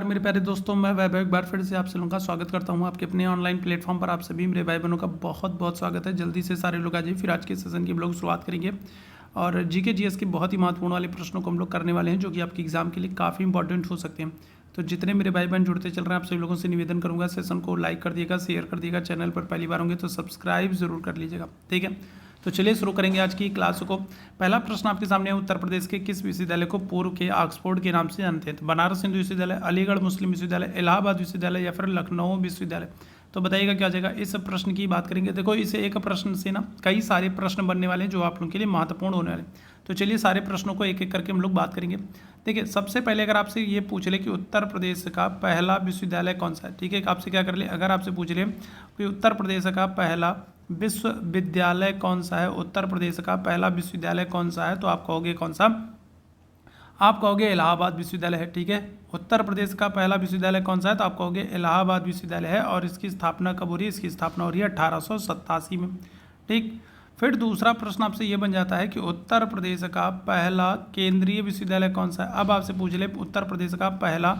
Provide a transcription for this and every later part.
मेरे प्यारे दोस्तों, मैं वैभव एक बार फिर से आप सभी लोगों का स्वागत करता हूं आपके अपने ऑनलाइन प्लेटफॉर्म पर। आप सभी मेरे भाई बहनों का बहुत बहुत स्वागत है। जल्दी से सारे लोग आ जाइए, फिर आज के सेशन की हम लोग शुरुआत करेंगे और जीके जीएस के बहुत ही महत्वपूर्ण वाले प्रश्नों को हम लोग करने वाले हैं, जो कि आपके एग्जाम के लिए काफ़ी इंपॉर्टेंट हो सकते हैं। तो जितने मेरे भाई बहन जुड़ते चल रहे हैं, आप सभी लोगों से निवेदन करूँगा, सेशन को लाइक कर दिएगा, शेयर कर दिएगा, चैनल पर पहली बार होंगे तो सब्सक्राइब जरूर कर लीजिएगा, ठीक है। तो चलिए शुरू करेंगे आज की क्लास को। पहला प्रश्न आपके सामने है, उत्तर प्रदेश के किस विश्वविद्यालय को पूर्व के ऑक्सफोर्ड के नाम से जानते हैं? तो बनारस हिंदू विश्वविद्यालय, अलीगढ़ मुस्लिम विश्वविद्यालय, इलाहाबाद विश्वविद्यालय या फिर लखनऊ विश्वविद्यालय। तो बताइएगा क्या हो जाएगा। इस प्रश्न की बात करेंगे। देखो, इसे एक प्रश्न से ना कई सारे प्रश्न बनने वाले हैं, जो आप लोगों के लिए महत्वपूर्ण होने वाले हैं। तो चलिए सारे प्रश्नों को एक एक करके हम लोग बात करेंगे। देखिए, सबसे पहले अगर आपसे ये पूछ ले कि उत्तर प्रदेश का पहला विश्वविद्यालय कौन सा है, ठीक है, आपसे क्या कर ले, अगर आपसे पूछ ले कि उत्तर प्रदेश का पहला विश्वविद्यालय कौन सा है, उत्तर प्रदेश का पहला विश्वविद्यालय कौन सा है, तो आप कहोगे कौन सा? आप कहोगे इलाहाबाद विश्वविद्यालय है, ठीक है। उत्तर प्रदेश का पहला विश्वविद्यालय कौन सा है, तो आप कहोगे इलाहाबाद विश्वविद्यालय है। और इसकी स्थापना कब हो रही है? इसकी स्थापना हो रही है 1887 में, ठीक। फिर दूसरा प्रश्न आपसे ये बन जाता है कि उत्तर प्रदेश का पहला केंद्रीय विश्वविद्यालय कौन सा है। अब आपसे पूछ ले उत्तर प्रदेश का पहला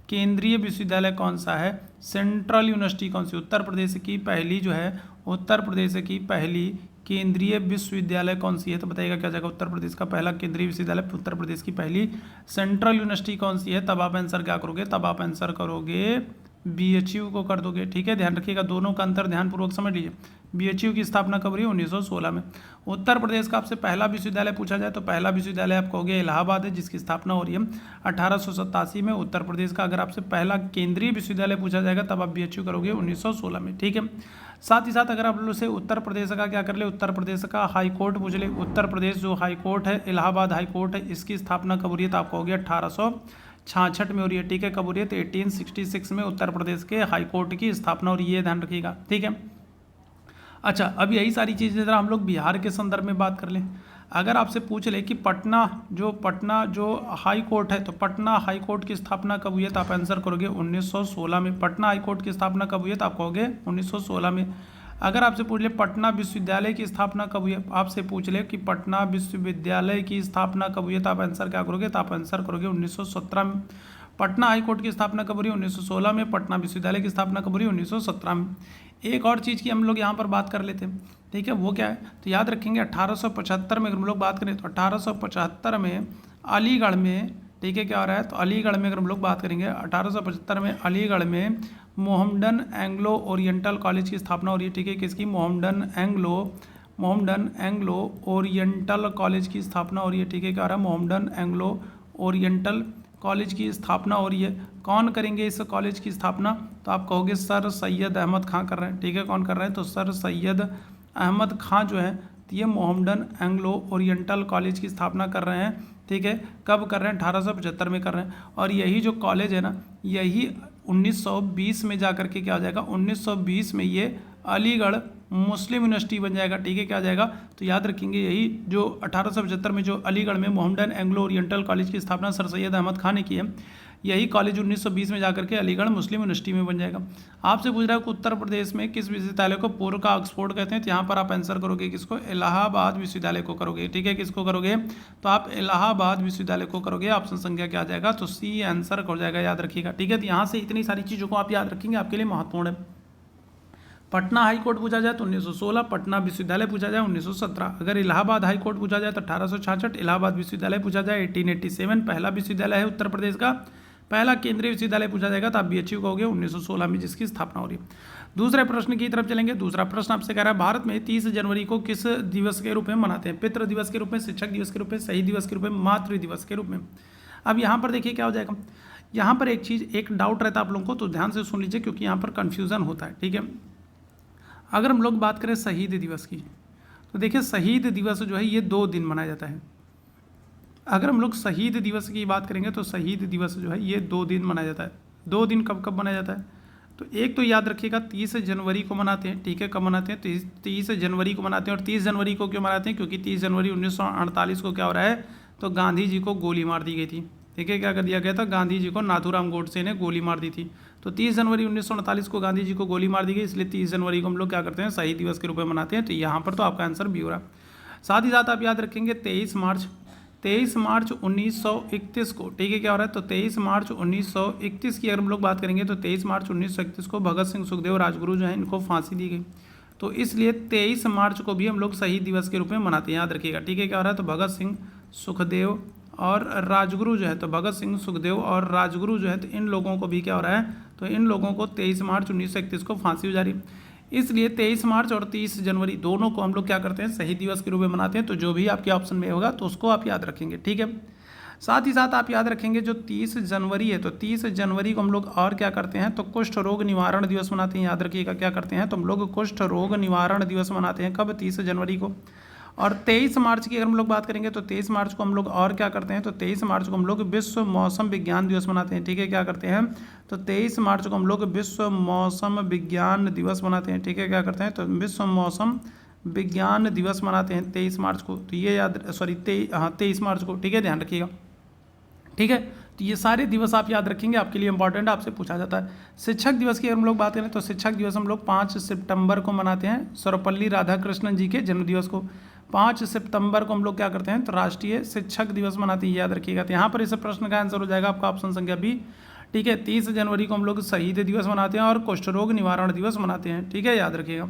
केंद्रीय विश्वविद्यालय कौन सा है, सेंट्रल यूनिवर्सिटी कौन सी, उत्तर प्रदेश की पहली जो है, उत्तर प्रदेश की पहली केंद्रीय विश्वविद्यालय कौन सी है, तो बताइएगा क्या जाएगा। उत्तर प्रदेश का पहला केंद्रीय विश्वविद्यालय, उत्तर प्रदेश की पहली सेंट्रल यूनिवर्सिटी कौन सी है, तब आप आंसर क्या करोगे, तब आप आंसर करोगे बीएचयू को कर दोगे, ठीक है। ध्यान रखिएगा, दोनों का अंतर ध्यानपूर्वक समझ लीजिए। बीएचयू की स्थापना कब हुई? 1916 में। उत्तर प्रदेश का आपसे पहला विश्वविद्यालय पूछा जाए तो पहला विश्वविद्यालय आप कहोगे इलाहाबाद है, जिसकी स्थापना हो रही है 1887 में उत्तर प्रदेश का। अगर आपसे पहला केंद्रीय विश्वविद्यालय पूछा जाएगा तब आप बीएचयू करोगे 1916 में, ठीक है। साथ ही साथ अगर आप लोग से उत्तर प्रदेश का क्या कर ले, उत्तर प्रदेश का हाई कोर्ट पूछ ले, उत्तर प्रदेश जो हाई कोर्ट है, इलाहाबाद हाई कोर्ट है, इसकी स्थापना कब हो रही है, तो आप कहोगे 1866 में हो रही है, ठीक है। कब हो रही है? तो 1866 में उत्तर प्रदेश के हाई कोर्ट की स्थापना हो रही है, ध्यान रखिएगा, ठीक है। अच्छा, अब यही सारी चीज़ें जरा हम लोग बिहार के संदर्भ में बात कर लें। अगर आपसे पूछ ले कि पटना जो हाई कोर्ट है, तो पटना हाई कोर्ट की स्थापना कब हुई है, तो आप आंसर करोगे 1916 में। पटना हाई कोर्ट की स्थापना कब हुई है, तो आप कहोगे 1916 में। अगर आपसे पूछ ले पटना विश्वविद्यालय की स्थापना कब हुई है, आपसे पूछ ले कि पटना विश्वविद्यालय की स्थापना कब हुई है, तो आप आंसर क्या करोगे, तो आप आंसर करोगे 1917 में। पटना हाई कोर्ट की स्थापना कब हो रही है? 1916 में। पटना विश्वविद्यालय की स्थापना कब हो रही है? 1917 में। एक और चीज़ की हम लोग यहाँ पर बात कर लेते हैं, ठीक है, वो क्या है, तो याद रखेंगे 1875 में अगर हम लोग बात करें तो 1875 में अलीगढ़ में, ठीक है, क्या हो रहा है, तो अलीगढ़ में अगर हम लोग बात करेंगे 1875 में अलीगढ़ में मोहम्मडन एंग्लो ओरिएंटल कॉलेज की स्थापना हो रही है, ठीक है। किसकी? मोहम्मडन एंग्लो ओरिएंटल कॉलेज की स्थापना हो रही है, ठीक है। क्या हो रहा है? मोहम्मडन एंग्लो ओरिएंटल कॉलेज की स्थापना हो रही है। कौन करेंगे इस कॉलेज की स्थापना, तो आप कहोगे सर सैयद अहमद खां कर रहे हैं, ठीक है। कौन कर रहे हैं? तो सर सैयद अहमद खां जो है, तो ये मोहम्मडन एंग्लो ओरिएंटल कॉलेज की स्थापना कर रहे हैं, ठीक है। कब कर रहे हैं? 1875 में कर रहे हैं। और यही जो कॉलेज है ना, यही 1920 में जा करके क्या हो जाएगा, 1920 में ये अलीगढ़ मुस्लिम यूनिवर्सिटी बन जाएगा, ठीक है। क्या आ जाएगा, तो याद रखेंगे यही जो 1875 में जो अलीगढ़ में मोहम्मडन एंग्लो ओरिएंटल कॉलेज की स्थापना सर सैयद अहमद खान ने की है, यही कॉलेज 1920 में जाकर के अलीगढ़ मुस्लिम यूनिवर्सिटी में बन जाएगा। आपसे पूछ रहा है कि उत्तर प्रदेश में किस विश्वविद्यालय को पूर्व का ऑक्सफोर्ड कहते हैं, तो यहाँ पर आप आंसर करोगे किसको? इलाहाबाद विश्वविद्यालय को करोगे, ठीक है। किसको करोगे? तो आप इलाहाबाद विश्वविद्यालय को करोगे। ऑप्शन संख्या क्या आ जाएगा, तो सी आंसर हो जाएगा, याद रखिएगा, ठीक है। तो यहाँ से इतनी सारी चीज़ों को आप याद रखेंगे, आपके लिए महत्वपूर्ण है। पटना हाई कोर्ट पूछा जाए तो 1916, पटना विश्वविद्यालय पूछा जाए 1917। अगर इलाहाबाद हाई कोर्ट पूछा जाए तो 1866, इलाहाबाद विश्वविद्यालय पूछा जाए 1887, पहला विश्वविद्यालय है उत्तर प्रदेश का। पहला केंद्रीय विश्वविद्यालय पूछा जाएगा तो आप बीएचयू कहोगे 1916 में, जिसकी स्थापना हो रही है। दूसरे प्रश्न की तरफ चलेंगे। दूसरा प्रश्न आपसे कह रहा है, भारत में 30 जनवरी को किस दिवस के रूप में मनाते हैं? पितृ दिवस के रूप में, शिक्षक दिवस के रूप में, शहीद दिवस के रूप में, मातृ दिवस के रूप में। अब यहाँ पर देखिए क्या हो जाएगा, यहाँ पर एक चीज़, एक डाउट रहता है आप लोगों को, तो ध्यान से सुन लीजिए, क्योंकि यहाँ पर कन्फ्यूज़न होता है, ठीक है। अगर हम लोग बात करें शहीद दिवस की, तो देखिए शहीद दिवस जो है ये 2 दिन मनाया जाता है। अगर हम लोग शहीद दिवस की बात करेंगे तो शहीद दिवस जो है ये 2 दिन मनाया जाता है। 2 दिन कब कब मनाया जाता है, तो एक तो याद रखिएगा 30 जनवरी को मनाते हैं, ठीक है। कब मनाते हैं? 30 जनवरी को मनाते हैं। और 30 जनवरी को क्यों मनाते हैं? क्योंकि 30 जनवरी 1948 को क्या हो रहा है, तो गांधी जी को गोली मार दी गई थी, ठीक है। क्या कर दिया गया था? गांधी जी को नाथूराम गोडसे ने गोली मार दी थी। तो 30 जनवरी 1948 को गांधी जी को गोली मार दी गई, इसलिए 30 जनवरी को हम लोग क्या करते हैं, शहीद दिवस के रूप में मनाते हैं। तो यहाँ पर तो आपका आंसर भी हो रहा है। साथ ही साथ आप याद रखेंगे 23 मार्च 1931 को, ठीक है, क्या हो रहा है, तो 23 मार्च 1931 की अगर हम लोग बात करेंगे तो 23 मार्च 1931 को भगत सिंह, सुखदेव, राजगुरु जो है इनको फांसी दी गई। तो इसलिए 23 मार्च को भी हम लोग शहीद दिवस के रूप में मनाते हैं, याद रखिएगा, ठीक है, क्या हो रहा है, तो भगत सिंह, सुखदेव और राजगुरु जो है, तो भगत सिंह, सुखदेव और राजगुरु जो है, तो इन लोगों को भी क्या हो रहा है, तो इन लोगों को 23 मार्च 1931 को फांसी हो जा रही है। इसलिए 23 मार्च और 30 जनवरी दोनों को हम लोग क्या करते हैं, शहीद दिवस के रूप में मनाते हैं। तो जो भी आपके ऑप्शन में होगा तो उसको आप याद रखेंगे, ठीक है। साथ ही साथ आप याद रखेंगे जो 30 जनवरी है, तो 30 जनवरी को हम लोग और क्या करते हैं, तो कुष्ठ रोग निवारण दिवस मनाते हैं, याद रखिएगा, क्या करते हैं, तो हम लोग कुष्ठ रोग निवारण दिवस मनाते हैं, कब, 30 जनवरी को। और 23 मार्च की अगर हम लोग बात करेंगे तो 23 मार्च को हम लोग और क्या करते हैं, तो 23 मार्च को हम लोग विश्व मौसम विज्ञान दिवस मनाते हैं, ठीक है, क्या करते हैं, तो 23 मार्च को हम लोग विश्व मौसम विज्ञान दिवस मनाते हैं, ठीक है, क्या करते हैं, तो विश्व मौसम विज्ञान दिवस मनाते हैं 23 मार्च को। तो ये याद, सॉरी 23 मार्च को, ठीक है, ध्यान रखिएगा, ठीक है। तो ये सारे दिवस आप याद रखेंगे, आपके लिए इंपॉर्टेंट, आपसे पूछा जाता है। शिक्षक दिवस की अगर हम लोग बात करें तो शिक्षक दिवस हम लोग 5 सितंबर को मनाते हैं, सर्वपल्ली राधाकृष्णन जी के जन्मदिवस को। 5 सितंबर को हम लोग क्या करते हैं, तो राष्ट्रीय शिक्षक दिवस मनाते हैं, याद रखिएगा। तो यहाँ पर इस प्रश्न का आंसर हो जाएगा आपका ऑप्शन संख्या बी, ठीक है। 30 जनवरी को हम लोग शहीद दिवस मनाते हैं और कुष्ठ रोग निवारण दिवस मनाते हैं, ठीक है, याद रखिएगा।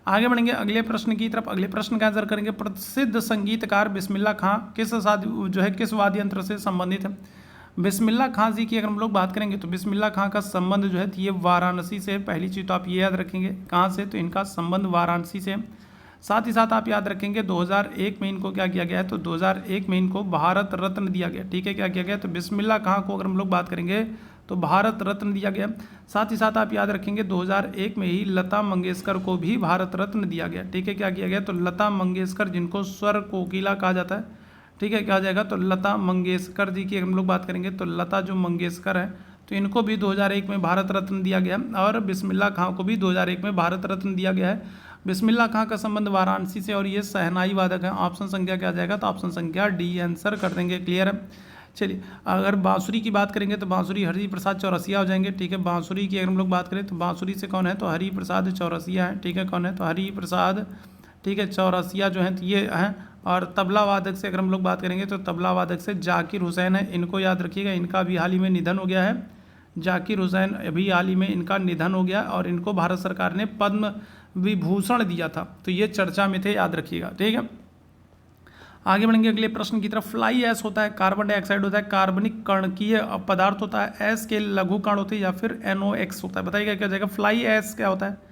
आगे बढ़ेंगे अगले प्रश्न की तरफ। अगले प्रश्न का आंसर करेंगे, प्रसिद्ध संगीतकार बिस्मिल्लाह खां किस जो है किस वाद्य यंत्र से संबंधित है। बिस्मिल्लाह खां जी की अगर हम लोग बात करेंगे तो बिस्मिल्लाह खां का संबंध जो है ये वाराणसी से है। पहली चीज़ तो आप ये याद रखेंगे, कहाँ से, तो इनका संबंध वाराणसी से है। साथ ही साथ आप याद रखेंगे 2001 में इनको क्या किया गया है, तो 2001 में इनको भारत रत्न दिया गया, ठीक है, क्या किया गया, तो बिस्मिल्लाह खां को अगर हम लोग बात करेंगे तो भारत रत्न दिया गया। साथ ही साथ आप याद रखेंगे 2001 में ही लता मंगेशकर को भी भारत रत्न दिया गया, ठीक है, क्या किया गया, तो लता मंगेशकर जिनको स्वर कोकिला कहा जाता है, ठीक है, क्या हो जाएगा, तो लता मंगेशकर जी की हम लोग बात करेंगे तो लता जो मंगेशकर है तो इनको भी 2001 में भारत रत्न दिया गया और बिस्मिल्लाह खां को भी 2001 में भारत रत्न दिया गया है। बिस्मिल्लाह खां का संबंध वाराणसी से और ये शहनाई वादक है। ऑप्शन संख्या क्या आ जाएगा, तो ऑप्शन संख्या डी आंसर कर देंगे, क्लियर है। चलिए अगर बांसुरी की बात करेंगे तो बांसुरी हरि प्रसाद चौरसिया हो जाएंगे, ठीक है। बांसुरी की अगर हम लोग बात करें तो बांसुरी से कौन है, तो हरि प्रसाद चौरसिया है, ठीक है, कौन है, तो हरि प्रसाद, ठीक है, चौरसिया जो है तो ये हैं। और तबला वादक से अगर हम लोग बात करेंगे तो तबला वादक से जाकिर हुसैन है, इनको याद रखिएगा, इनका भी हाल ही में निधन हो गया है। जाकिर हुसैन अभी हाल ही में इनका निधन हो गया और इनको भारत सरकार ने पद्म विभूषण दिया था, तो ये चर्चा में थे, याद रखिएगा, ठीक है। आगे बढ़ेंगे अगले प्रश्न की तरफ। फ्लाई ऐश होता है, कार्बन डाइऑक्साइड होता है, कार्बनिक कणकीय पदार्थ होता है, एस के लघु कण होते हैं या फिर NOx होता है, बताइएगा क्या हो जाएगा, फ्लाई ऐश क्या होता है।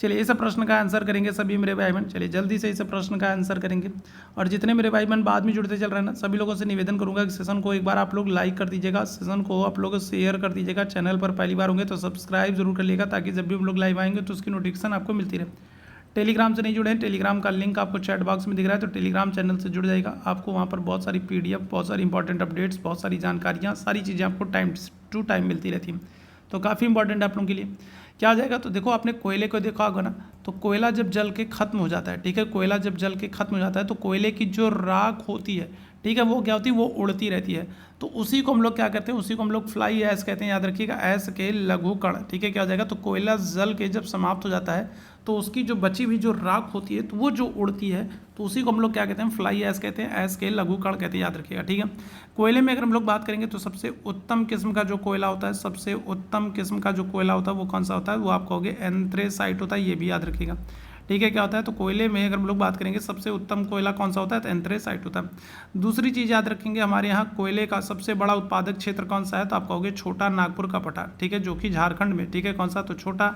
चलिए इस प्रश्न का आंसर करेंगे सभी मेरे भाई बहन, चलिए जल्दी से इस प्रश्न का आंसर करेंगे। और जितने मेरे भाई बहन बाद में जुड़ते चल रहे हैं ना, सभी लोगों से निवेदन करूंगा कि सेशन को एक बार आप लोग लाइक कर दीजिएगा, सेशन को आप लोग शेयर कर दीजिएगा, चैनल पर पहली बार होंगे तो सब्सक्राइब जरूर कर लीजिएगा ताकि जब भी हम लोग लाइव आएंगे तो उसकी नोटिफिकेशन आपको मिलती रहे। टेलीग्राम से नहीं जुड़े हैं, टेलीग्राम का लिंक आपको चैट बॉक्स में दिख रहा है, तो टेलीग्राम चैनल से जुड़ जाएगा। आपको वहाँ पर बहुत सारी PDF, बहुत सारी इंपॉर्टेंट अपडेट्स, बहुत सारी जानकारियाँ, सारी चीज़ें आपको टाइम टू टाइम मिलती रहती हैं, तो काफ़ी इंपॉर्टेंट है आप लोगों के लिए। क्या आ जाएगा, तो देखो आपने कोयले को देखा होगा ना, तो कोयला जब जल के खत्म हो जाता है, ठीक है, कोयला जब जल के खत्म हो जाता है तो कोयले की जो राख होती है, ठीक है, वो क्या होती है, वो उड़ती रहती है। तो उसी को हम लोग क्या कहते हैं, उसी को हम लोग फ्लाई ऐश कहते हैं, याद रखिएगा, ऐश के लघु कण, ठीक है, क्या हो जाएगा, तो कोयला जल के जब समाप्त हो जाता है तो उसकी जो बची हुई जो राख होती है तो वो जो उड़ती है तो उसी को हम लोग क्या कहते हैं, फ्लाई ऐश कहते हैं, ऐश के लघु कण कहते हैं, याद रखिएगा, ठीक है। कोयले में अगर हम लोग बात करेंगे तो सबसे उत्तम किस्म का जो कोयला होता है, सबसे उत्तम किस्म का जो कोयला होता है वो कौन सा होता है, वो आप कहोगे एंथ्रेसाइट होता है, ये भी याद रखिएगा, ठीक है, क्या होता है, तो कोयले में अगर हम लोग बात करेंगे सबसे उत्तम कोयला कौन सा होता है, तो एंथ्रेसाइट होता है। दूसरी चीज़ याद रखेंगे, हमारे यहाँ कोयले का सबसे बड़ा उत्पादक क्षेत्र कौन सा है, तो आप कहोगे छोटा नागपुर का पठार, ठीक है, जो कि झारखंड में, ठीक है, कौन सा, तो छोटा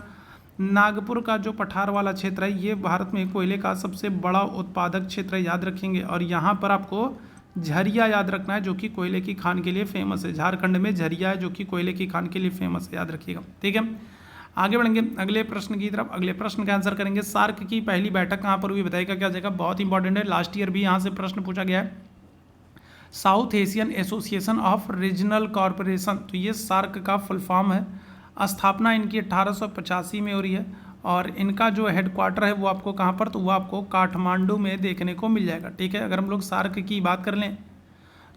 नागपुर का जो पठार वाला क्षेत्र है ये भारत में कोयले का सबसे बड़ा उत्पादक क्षेत्र है, याद रखेंगे। और यहाँ पर आपको झरिया याद रखना है जो कि कोयले की खान के लिए फेमस है, झारखंड में झरिया है जो कि कोयले की खान के लिए फेमस है, याद रखिएगा, ठीक है। आगे बढ़ेंगे अगले प्रश्न की तरफ। अगले प्रश्न का आंसर करेंगे, सार्क की पहली बैठक कहाँ पर हुई, बताइएगा क्या जाएगा, बहुत इंपॉर्टेंट है, लास्ट ईयर भी यहाँ से प्रश्न पूछा गया है। South Asian association of regional corporation, तो ये सार्क का फुल फॉर्म है। स्थापना इनकी 1885 में हो रही है और इनका जो हेडक्वार्टर है वो आपको कहाँ पर, तो वो आपको काठमांडू में देखने को मिल जाएगा, ठीक है। अगर हम लोग सार्क की बात कर लें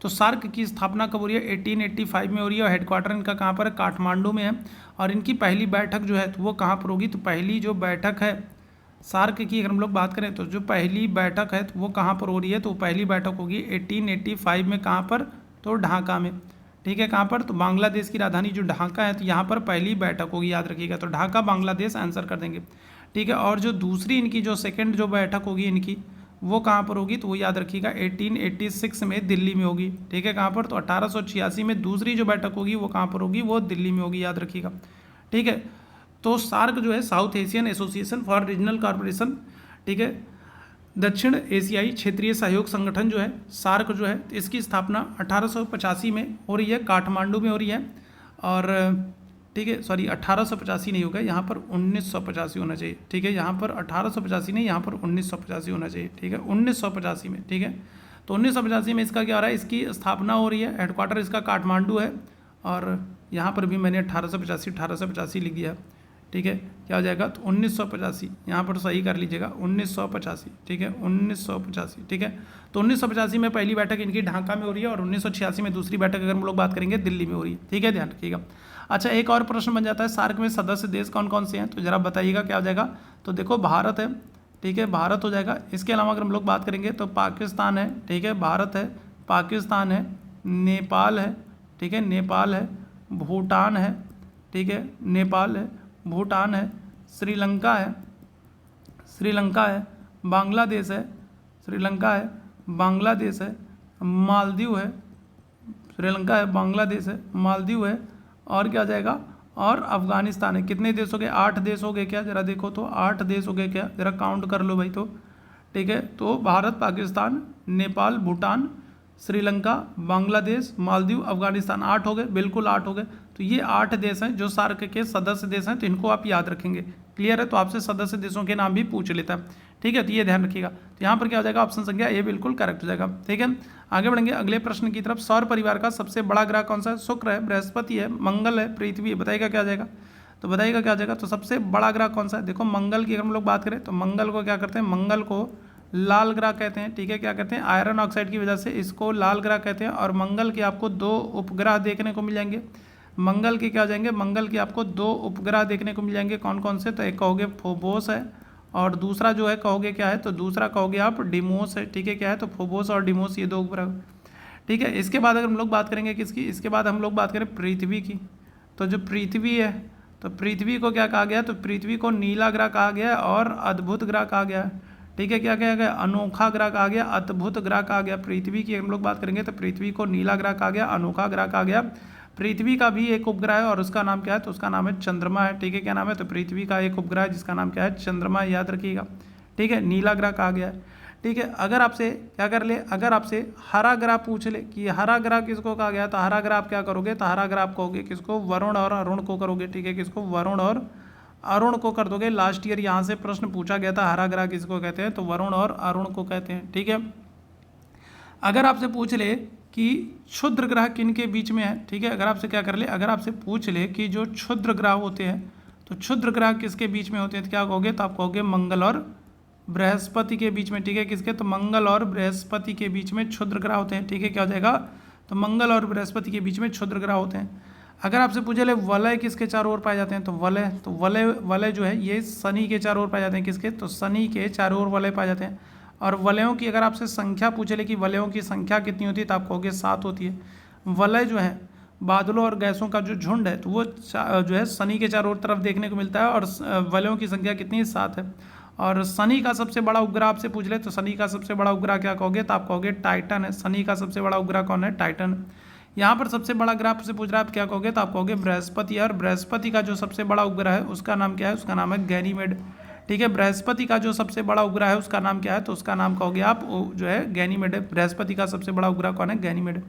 तो सार्क की स्थापना कब हो रही है, 1885 में हो रही है और हेडक्वार्टर इनका कहाँ पर है, काठमांडू में है। और इनकी पहली बैठक जो है तो वो कहाँ पर होगी, तो पहली जो बैठक है सार्क की अगर हम लोग बात करें तो जो पहली बैठक है तो वो कहाँ पर हो रही है, तो पहली बैठक होगी 1885 में, कहाँ पर, तो ढाका में। ठीक है, कहाँ पर, तो बांग्लादेश की राजधानी जो ढाका है, तो यहाँ पर पहली बैठक होगी, याद रखिएगा। तो ढाका बांग्लादेश आंसर कर देंगे। ठीक है, और जो दूसरी इनकी जो सेकेंड जो बैठक होगी इनकी, वो कहाँ पर होगी, तो वो याद रखिएगा 1886 में दिल्ली में होगी। ठीक है, कहाँ पर, तो 1886 में दूसरी जो बैठक होगी वो कहाँ पर होगी, वो दिल्ली में होगी, याद रखिएगा। ठीक है, तो सार्क जो है south Asian association for regional corporation, ठीक है, दक्षिण एशियाई क्षेत्रीय सहयोग संगठन जो है सार्क जो है, इसकी स्थापना 1885 में हो रही है, काठमांडू में हो रही है। और ठीक है, सॉरी 1885 नहीं होगा, यहाँ पर 1985 होना चाहिए। ठीक है, यहाँ पर 1885 नहीं, यहाँ पर 1985 होना चाहिए। ठीक है, 1985 में। ठीक है, तो 1985 में इसका क्या हो रहा है, इसकी स्थापना हो रही है, हेडक्वार्टर इसका काठमांडू है। और यहाँ पर भी मैंने 1885 लिख दिया। ठीक है, क्या हो जाएगा, तो 1985, यहाँ पर सही कर लीजिएगा, 1985। ठीक है, 1985। ठीक है, तो 1985 में पहली बैठक इनकी ढाका में हो रही है, और 1986 में दूसरी बैठक अगर हम लोग बात करेंगे दिल्ली में हो रही है। ठीक है, ध्यान रखिएगा। अच्छा, एक और प्रश्न बन जाता है, सार्क में सदस्य देश कौन कौन से हैं, तो जरा बताइएगा क्या हो जाएगा। तो देखो भारत है, ठीक है, भारत हो जाएगा। इसके अलावा अगर हम लोग बात करेंगे तो पाकिस्तान है, ठीक है, भारत है, पाकिस्तान है, नेपाल है, ठीक है, नेपाल है, भूटान है, ठीक है, नेपाल है, भूटान है, श्रीलंका है, श्रीलंका है, बांग्लादेश है, श्रीलंका है, बांग्लादेश है, मालदीव है, श्रीलंका है, बांग्लादेश है, मालदीव है, और क्या जाएगा, और अफगानिस्तान है। कितने देश हो गए, 8 देश हो गए क्या, जरा देखो तो 8 देश हो गए क्या, जरा काउंट कर लो भाई। तो ठीक है, तो भारत, पाकिस्तान, नेपाल, भूटान, श्रीलंका, बांग्लादेश, मालदीव, अफगानिस्तान, 8 हो गए, बिल्कुल 8 हो गए। तो ये 8 देश हैं जो सार्क के सदस्य देश हैं, तो इनको आप याद रखेंगे। क्लियर है, तो आपसे सदस्य देशों के नाम भी पूछ लेता है। ठीक है, तो ये ध्यान रखिएगा। तो यहाँ पर क्या हो जाएगा, ऑप्शन संख्या ए बिल्कुल करेक्ट हो जाएगा। ठीक है, आगे बढ़ेंगे अगले प्रश्न की तरफ। सौर परिवार का सबसे बड़ा ग्रह कौन सा है, शुक्र है, बृहस्पति है, मंगल है, पृथ्वी है, बताइएगा क्या जाएगा, तो बताइएगा क्या जाएगा। तो सबसे बड़ा ग्रह कौन सा है, देखो मंगल की अगर हम लोग बात करें तो मंगल को क्या करते हैं, मंगल को लाल ग्रह कहते हैं। ठीक है, क्या कहते हैं, आयरन ऑक्साइड की वजह से इसको लाल ग्रह कहते हैं। और मंगल के आपको 2 उपग्रह देखने को मिल जाएंगे। मंगल के क्या हो जाएंगे, मंगल के आपको 2 उपग्रह देखने को मिल जाएंगे। कौन कौन से, तो एक कहोगे फोबोस है, और दूसरा जो है कहोगे क्या है, तो दूसरा कहोगे आप डिमोस है। ठीक है, क्या है, तो फोबोस और डिमोस, ये 2 उपग्रह। ठीक है, इसके बाद अगर हम लोग बात करेंगे किसकी, इसके बाद हम लोग बात करें पृथ्वी की। तो जो पृथ्वी है, तो पृथ्वी को क्या कहा गया, तो पृथ्वी को नीला ग्रह कहा गया और अद्भुत ग्रह कहा गया। ठीक है, क्या कहा गया, अनोखा ग्रह कहा गया, अद्भुत ग्रह कहा गया। पृथ्वी की हम लोग बात करेंगे तो पृथ्वी को नीला ग्रह कहा गया, अनोखा ग्रह कहा गया। पृथ्वी का भी एक उपग्रह है और उसका नाम क्या है, तो उसका नाम है चंद्रमा है। ठीक है, क्या नाम है, तो पृथ्वी का एक उपग्रह है जिसका नाम क्या है, चंद्रमा, याद रखिएगा। ठीक है, नीला ग्रह कहा गया है। ठीक है, अगर आपसे क्या कर ले, अगर आपसे हरा ग्रह पूछ ले कि हरा ग्रह किसको कहा गया, तो हरा ग्रह आप क्या करोगे, तो हरा ग्रह आप कहोगे किसको, वरुण और अरुण को करोगे। ठीक है, किसको, वरुण और अरुण को कर दोगे। लास्ट ईयर यहाँ से प्रश्न पूछा गया था, हरा ग्रह किसको कहते हैं, तो वरुण और अरुण को कहते हैं। ठीक है, अगर आपसे पूछ ले कि क्षुद्र ग्रह किन के बीच में है, ठीक है, अगर आपसे क्या कर ले, अगर आपसे पूछ ले कि जो क्षुद्र ग्रह होते हैं, तो क्षुद्र ग्रह किसके बीच में होते हैं, तो क्या कहोगे, तो आप कहोगे मंगल और बृहस्पति के बीच में। ठीक है, किसके, तो मंगल और बृहस्पति के बीच में क्षुद्र ग्रह होते हैं। ठीक है, क्या हो जाएगा, तो मंगल और बृहस्पति के बीच में क्षुद्र ग्रह होते हैं। अगर आपसे पूछे ले वलय किसके चारों ओर पाए जाते हैं, तो वलय जो है ये शनि के चारों ओर पाए जाते हैं। किसके, तो शनि के चारों ओर वलय पाए जाते हैं। और वलयों की अगर आपसे संख्या पूछे ले कि वलयों की संख्या कितनी होती है, तो आप कहोगे 7 होती है। वलय जो है बादलों और गैसों का जो झुंड है, तो वो जो है शनि के चारों ओर तरफ देखने को मिलता है। और वलयों की संख्या कितनी है, 7 है। और शनि का सबसे बड़ा उपग्रह आपसे पूछ ले, तो शनि का सबसे बड़ा उपग्रह क्या कहोगे, तो आप कहोगे टाइटन है। शनि का सबसे बड़ा उपग्रह कौन है, टाइटन। यहाँ पर सबसे बड़ा ग्रह आपसे पूछ रहा है, आप क्या कहोगे, तो आप कहोगे बृहस्पति। और बृहस्पति का जो सबसे बड़ा उपग्रह है उसका नाम क्या है, उसका नाम है गैनीमेड। ठीक है, बृहस्पति का जो सबसे बड़ा उपग्रह है उसका नाम क्या है, तो उसका नाम कहोगे आप जो है गैनीमेड है। बृहस्पति का सबसे बड़ा उपग्रह कौन है, गैनीमेड।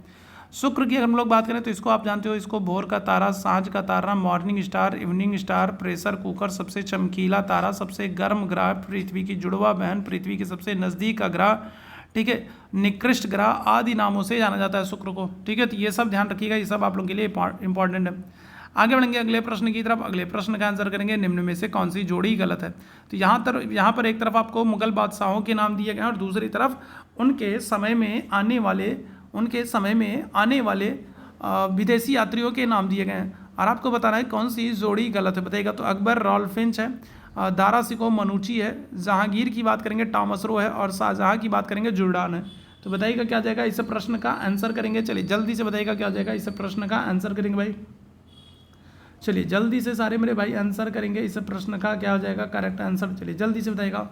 शुक्र की अगर हम लोग बात करें तो इसको आप जानते हो, इसको भोर का तारा, सांझ का तारा, morning star, evening star, pressure cooker, सबसे चमकीला तारा, सबसे गर्म ग्रह, पृथ्वी की जुड़वा बहन, पृथ्वी के सबसे नज़दीक का ग्रह, ठीक है, निकृष्ट ग्रह आदि नामों से जाना जाता है शुक्र को। ठीक है, तो ये सब ध्यान रखिएगा, ये सब आप लोगों के लिए इंपॉर्टेंट है। आगे बढ़ेंगे अगले प्रश्न की तरफ। अगले प्रश्न का आंसर करेंगे निम्न में से कौन सी जोड़ी गलत है। तो यहाँ पर एक तरफ आपको मुगल बादशाहों के नाम दिए गए हैं और दूसरी तरफ उनके समय में आने वाले विदेशी यात्रियों के नाम दिए गए हैं। और आपको बताना है कौन सी जोड़ी गलत है, बताइएगा। तो अकबर रॉल्फ फिंच है, दारा सिको मनुची है, जहांगीर की बात करेंगे टॉमस रो है, और शाहजहाँ की बात करेंगे जुर्डान है। तो बताइएगा क्या जाएगा इस प्रश्न का आंसर करेंगे। चलिए जल्दी से बताइएगा क्या जाएगा इस प्रश्न का आंसर करेंगे भाई। चलिए जल्दी से सारे मेरे भाई आंसर करेंगे इस प्रश्न का, क्या हो जाएगा करेक्ट आंसर। चलिए जल्दी से बताइएगा।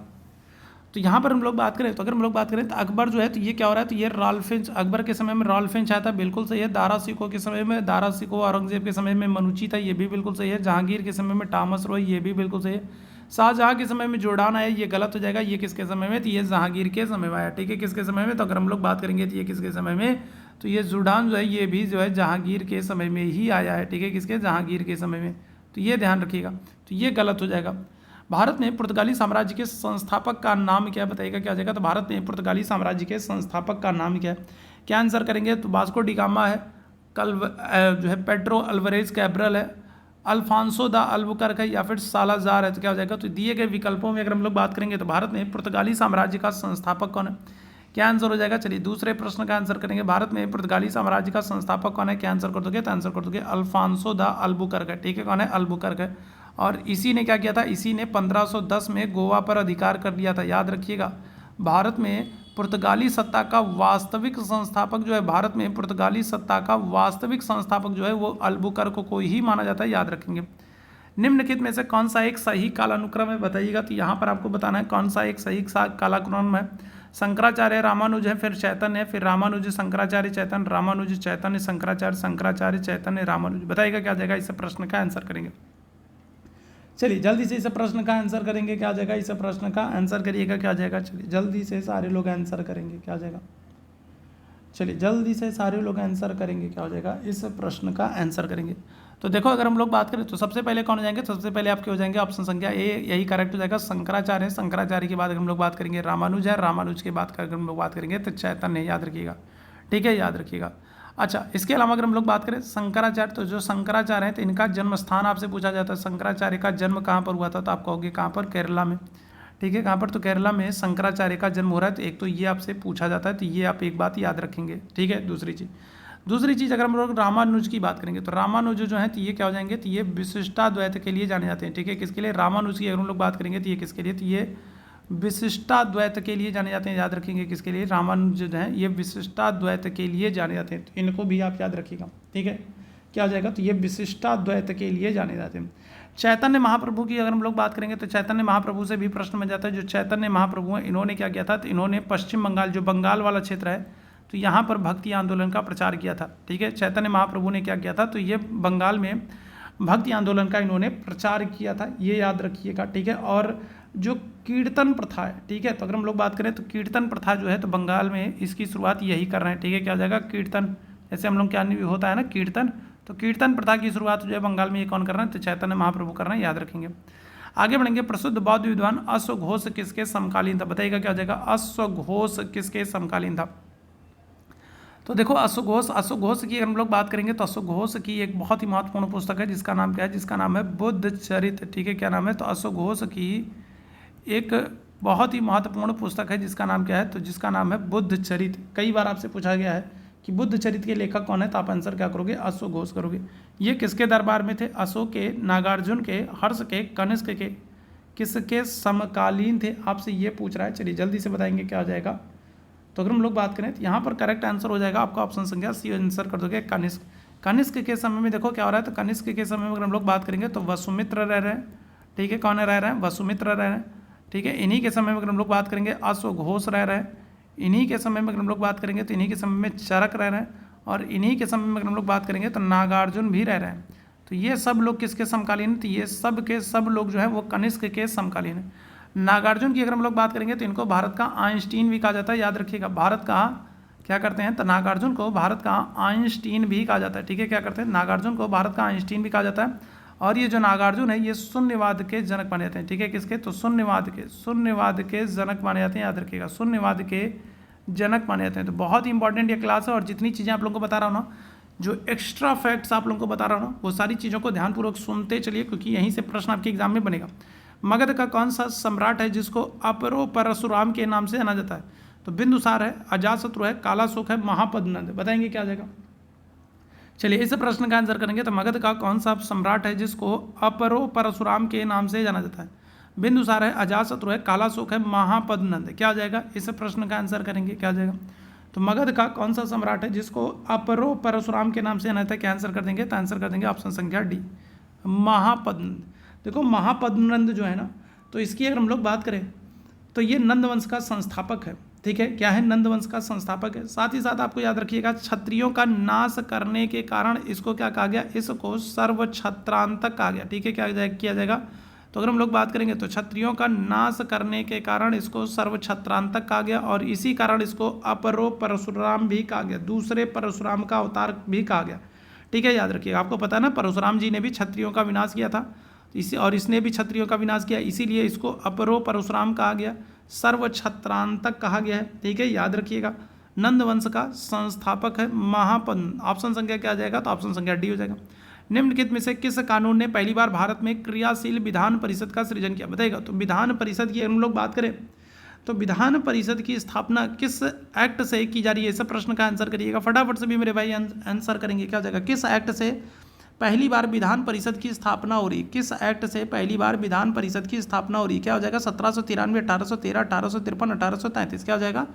तो यहाँ पर हम लोग बात करें तो अगर हम लोग बात करें तो अकबर जो है तो ये क्या हो रहा है, तो ये राल्फिंच, अकबर के समय में राल्फिंच आया था, बिल्कुल सही है। दारा सिको के समय में दारा सिको, औरंगजेब के समय में मनुची था, ये भी बिल्कुल सही है। जहांगीर के समय में टॉमस रो, ये भी बिल्कुल सही है। शाहजहाँ के समय में जुर्डान आया, ये गलत हो जाएगा। ये किसके समय में, तो ये जहांगीर के समय में आया, ठीक है। किसके समय में, तो अगर हम लोग बात करेंगे तो ये किसके समय में, तो ये जुर्डान जो है ये भी जो है जहांगीर के समय में ही आया है, ठीक है। किसके, जहांगीर के समय में, तो ये ध्यान रखिएगा। तो ये गलत हो जाएगा। भारत में पुर्तगाली साम्राज्य के संस्थापक का नाम क्या है, बताइएगा क्या हो जाएगा। तो भारत में पुर्तगाली साम्राज्य के संस्थापक का नाम क्या है, क्या आंसर करेंगे। तो वास्को डी गामा है, जो है पेड्रो अल्वारेज कैब्रल है, अल्फांसो दा अल्बुकर्क है, या फिर सालाजार है। तो क्या हो जाएगा, तो दिए गए विकल्पों में अगर हम लोग बात करेंगे तो भारत में पुर्तगाली साम्राज्य का संस्थापक कौन है, क्या आंसर हो जाएगा। चलिए दूसरे प्रश्न का आंसर करेंगे। भारत में पुर्तगाली साम्राज्य का संस्थापक कौन है, क्या आंसर कर दोगे, तो आंसर कर दोगे अल्फांसो दा अल्बुकर्क है, ठीक है। कौन है, अल्बुकर्क है। और इसी ने क्या किया था, इसी ने 1510 में गोवा पर अधिकार कर लिया था, याद रखिएगा। भारत में पुर्तगाली सत्ता का वास्तविक संस्थापक जो है, भारत में पुर्तगाली सत्ता का वास्तविक संस्थापक जो है वो अल्बुकर्क को ही माना जाता है, याद रखेंगे। निम्नलिखित में से कौन सा एक सही कालानुक्रम है, बताइएगा। तो यहाँ पर आपको बताना है कौन सा एक सही कालानुक्रम है। शंकराचार्य रामानुज है, फिर चैतन्य है, फिर रामानुज शंकराचार्य चैतन्य, रामानुज चैतन्य शंकराचार्य, शंकराचार्य चैतन्य रामानुज। बताइएगा क्या जाएगा इस प्रश्न का आंसर करेंगे। चलिए जल्दी से इस प्रश्न का आंसर करेंगे, क्या जाएगा इस प्रश्न का आंसर करिएगा, क्या जाएगा। चलिए जल्दी से सारे लोग आंसर करेंगे, क्या जाएगा। चलिए जल्दी से सारे लोग आंसर करेंगे, क्या हो जाएगा इस प्रश्न का आंसर करेंगे। तो देखो अगर हम लोग बात करें तो सबसे पहले कौन हो जाएंगे, सबसे पहले आपके हो जाएंगे ऑप्शन संख्या ए, यही करेक्ट हो जाएगा। शंकराचार्य है, शंकराचार्य के बाद अगर हम लोग बात करेंगे रामानुज है, रामानुज के बाद अगर हम लोग बात करेंगे तो चैतन्य, याद रखिएगा, ठीक है, याद रखिएगा। अच्छा, इसके अलावा अगर हम लोग बात करें शंकराचार्य, तो जो शंकराचार्य हैं तो इनका जन्म स्थान आपसे पूछा जाता है। शंकराचार्य का जन्म कहाँ पर हुआ था, तो आप कहोगे कहाँ पर, केरला में, ठीक है। कहाँ पर, तो केरला में शंकराचार्य का जन्म हो रहा है। तो एक तो ये आपसे पूछा जाता है, तो ये आप एक बात याद रखेंगे, ठीक है। दूसरी चीज़ अगर हम लोग रामानुज की बात करेंगे तो रामानुज जो है तो ये क्या हो जाएंगे, तो ये विशिष्टाद्वैत के लिए जाने जाते हैं, ठीक है। किसके लिए, रामानुज की अगर हम लोग बात करेंगे तो ये किसके लिए, तो ये विशिष्टाद्वैत के लिए जाने जाते हैं, याद रखेंगे। किसके लिए, रामानुज जो है ये विशिष्टाद्वैत के लिए जाने जाते हैं, तो इनको भी आप याद रखिएगा, ठीक है। क्या हो जाएगा, तो ये विशिष्टाद्वैत के लिए जाने जाते हैं। चैतन्य महाप्रभु की अगर हम लोग बात करेंगे तो चैतन्य महाप्रभु से भी प्रश्न बन जाता है। जो चैतन्य महाप्रभु हैं इन्होंने क्या किया था, तो इन्होंने पश्चिम बंगाल, जो बंगाल वाला क्षेत्र है, तो यहाँ पर भक्ति आंदोलन का प्रचार किया था, ठीक है। चैतन्य महाप्रभु ने क्या किया था, तो ये बंगाल में भक्ति आंदोलन का इन्होंने प्रचार किया था, ये याद रखिएगा, ठीक है। और जो कीर्तन प्रथा है, ठीक है, तो अगर हम लोग बात करें तो कीर्तन प्रथा जो है तो बंगाल में इसकी शुरुआत यही कर रहे हैं, ठीक है। क्या हो जाएगा, कीर्तन, जैसे हम लोग क्या होता है ना कीर्तन, तो कीर्तन प्रथा की शुरुआत जो है बंगाल में ये कौन कर रहे हैं, तो चैतन्य महाप्रभु कर रहे हैं, याद रखेंगे। आगे बढ़ेंगे। प्रसिद्ध बौद्ध विद्वान अश्वघोष किसके समकालीन था, बताइएगा क्या हो जाएगा, अश्वघोष किसके समकालीन था। तो देखो अश्वघोष की अगर हम लोग बात करेंगे तो अश्वघोष की एक बहुत ही महत्वपूर्ण पुस्तक है जिसका नाम क्या है, जिसका नाम है बुद्ध चरित्र, ठीक है। क्या नाम है, तो अश्वघोष की एक बहुत ही महत्वपूर्ण पुस्तक है जिसका नाम क्या है, तो जिसका नाम है बुद्ध चरित्र। कई बार आपसे पूछा गया है कि बुद्ध चरित्र के लेखक कौन है, तो आप आंसर क्या करोगे, अश्वघोष करोगे। ये किसके दरबार में थे, अशोक के, नागार्जुन के, हर्ष के, कनिष्क के, किसके समकालीन थे, आपसे ये पूछ रहा है। चलिए जल्दी से बताएंगे क्या हो जाएगा। तो अगर हम लोग बात करें तो यहाँ पर करेक्ट आंसर हो जाएगा आपका ऑप्शन संख्या सी, आंसर कर दोगे कनिष्क। कनिष्क के समय में देखो क्या हो रहा है, तो कनिष्क के समय में अगर हम लोग बात करेंगे तो वसुमित्र रह रहे हैं, ठीक है। कौन रह रहे हैं, वसुमित्र रह रहे हैं, ठीक है। इन्हीं के समय में अगर हम लोग बात करेंगे अश्वघोष रह रहे हैं, इन्हीं के समय में अगर हम लोग बात करेंगे तो इन्हीं के समय में चरक रह रहे हैं, और इन्हीं के समय में अगर हम लोग बात करेंगे तो नागार्जुन भी रह रहे हैं। तो ये सब लोग किसके समकालीन, तो ये सब के सब लोग जो है वो कनिष्क के समकालीन है। नागार्जुन की अगर हम लोग बात करेंगे तो इनको भारत का आइंस्टीन भी कहा जाता है, याद रखिएगा। भारत का क्या करते हैं, तो नागार्जुन को भारत का आइंस्टीन भी कहा जाता है, ठीक है। क्या करते हैं, नागार्जुन को भारत का आइंस्टीन भी कहा जाता है। और ये जो नागार्जुन है ये शून्यवाद के जनक माने जाते हैं, ठीक है। किसके, तो शून्यवाद के जनक माने जाते हैं, याद रखिएगा, शून्यवाद के जनक माने जाते हैं। तो बहुत ही इंपॉर्टेंट ये क्लास है, और जितनी चीज़ें आप लोगों को बता रहा हूँ ना, जो एक्स्ट्रा फैक्ट्स आप लोगों को बता रहा हूँ ना, वो सारी चीज़ों को ध्यानपूर्वक सुनते चलिए, क्योंकि यहीं से प्रश्न आपके एग्जाम में बनेगा। मगध का कौन सा सम्राट है जिसको अपरो परशुराम के नाम से जाना जाता है, तो बिंदुसार है, अजातशत्रु है, कालाशोक है, महापद्मनंद है। बताएंगे क्या जाएगा। चलिए इस प्रश्न का आंसर करेंगे। तो मगध का कौन सा सम्राट है जिसको अपरो परशुराम के नाम से जाना जाता है, बिंदुसार है, अजातशत्रु है, कालाशोक है, महापद्मनंद है। क्या हो जाएगा, इस प्रश्न का आंसर करेंगे, क्या हो जाएगा। तो मगध का कौन सा सम्राट है जिसको अपरो परशुराम के नाम से जाना था, क्या आंसर कर देंगे, तो आंसर कर देंगे ऑप्शन संख्या डी, महापद्मनंद। देखो महापद्मनंद जो है ना, तो इसकी अगर हम लोग बात करें तो ये नंद वंश का संस्थापक है। ठीक है, क्या है, नंद वंश का संस्थापक है। साथ ही साथ आपको याद रखिएगा, क्षत्रियों का नाश करने के कारण इसको क्या कहा गया, इसको सर्वछत्रांतक कहा गया। ठीक है, क्या किया जाएगा, तो अगर हम लोग बात करेंगे तो क्षत्रियों का नाश करने के कारण इसको सर्वछत्रांतक कहा गया, और इसी कारण इसको अपरो परशुराम भी कहा गया, दूसरे परशुराम का अवतार भी कहा गया। ठीक है, याद रखिएगा, आपको पता है ना, परशुराम जी ने भी क्षत्रियों का विनाश किया था, और इसने भी क्षत्रियों का विनाश किया, इसीलिए इसको अपरो परशुराम कहा गया, सर्वछत्रांतक कहा गया है। ठीक है, याद रखिएगा, नंद वंश का संस्थापक है महापद्म। ऑप्शन संख्या क्या आ जाएगा, तो ऑप्शन संख्या डी हो जाएगा। निम्नलिखित में से किस कानून ने पहली बार भारत में क्रियाशील विधान परिषद का सृजन किया, बताइएगा। तो विधान परिषद की हम लोग बात करें तो विधान परिषद की स्थापना किस एक्ट से की जा रही है, इस प्रश्न का आंसर करिएगा फटाफट से भी मेरे भाई आंसर करेंगे। क्या हो जाएगा, किस एक्ट से पहली बार विधान परिषद की स्थापना हो रही, किस एक्ट से पहली बार विधान परिषद की स्थापना हो रही, क्या हो जाएगा, 1793, 1813, 1853, 1833। क्या हो जाएगा,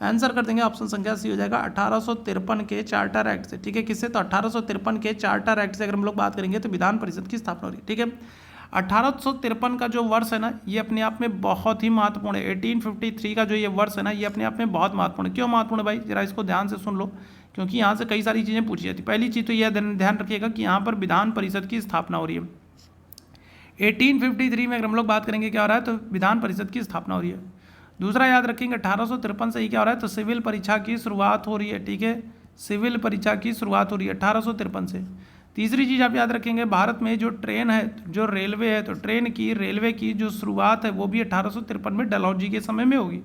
आंसर कर देंगे ऑप्शन संख्या सी हो जाएगा 1853 के चार्टर एक्ट से। ठीक है, किससे, तो 1853 के चार्टर एक्ट से अगर हम लोग बात करेंगे तो विधान परिषद की स्थापना हो रही है। ठीक है, 1853 का जो वर्ष है ना, ये अपने आप में बहुत ही महत्वपूर्ण है। 1853 का जो ये वर्ष है ना, ये अपने आप में बहुत महत्वपूर्ण है। क्यों महत्वपूर्ण है भाई, जरा इसको ध्यान से सुन लो, क्योंकि यहाँ से कई सारी चीज़ें पूछी जाती। पहली चीज़ तो यह ध्यान रखिएगा कि यहाँ पर विधान परिषद की स्थापना हो रही है। 1853 में अगर हम लोग बात करेंगे क्या हो रहा है, तो विधान परिषद की स्थापना हो रही है। दूसरा याद रखेंगे 1853 से ही क्या हो रहा है, तो सिविल परीक्षा की शुरुआत हो रही है। ठीक है, सिविल परीक्षा की शुरुआत हो रही है 1853 से। तीसरी चीज़ आप याद रखेंगे, भारत में जो ट्रेन है, जो रेलवे है, तो रेलवे की जो शुरुआत है वो भी 1853 में डलहौजी के समय में होगी।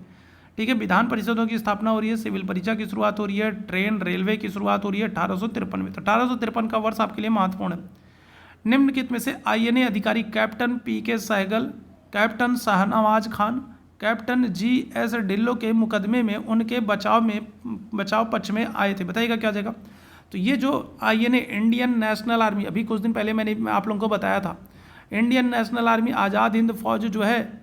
ठीक है, विधान परिषदों की स्थापना हो रही है, सिविल परीक्षा की शुरुआत हो रही है, ट्रेन रेलवे की शुरुआत हो रही है 1853 में। तो 1853 का वर्ष आपके लिए महत्वपूर्ण है। निम्नलिखित में से INA अधिकारी captain PK Sahgal, captain Shahnawaz Khan, captain GS Dhillon के मुकदमे में उनके बचाव पक्ष में आए थे, बताइएगा क्या हो जाएगा। तो ये जो INA इंडियन नेशनल आर्मी, अभी कुछ दिन पहले मैंने आप लोगों को बताया था, Indian national army Azad Hind फौज जो है,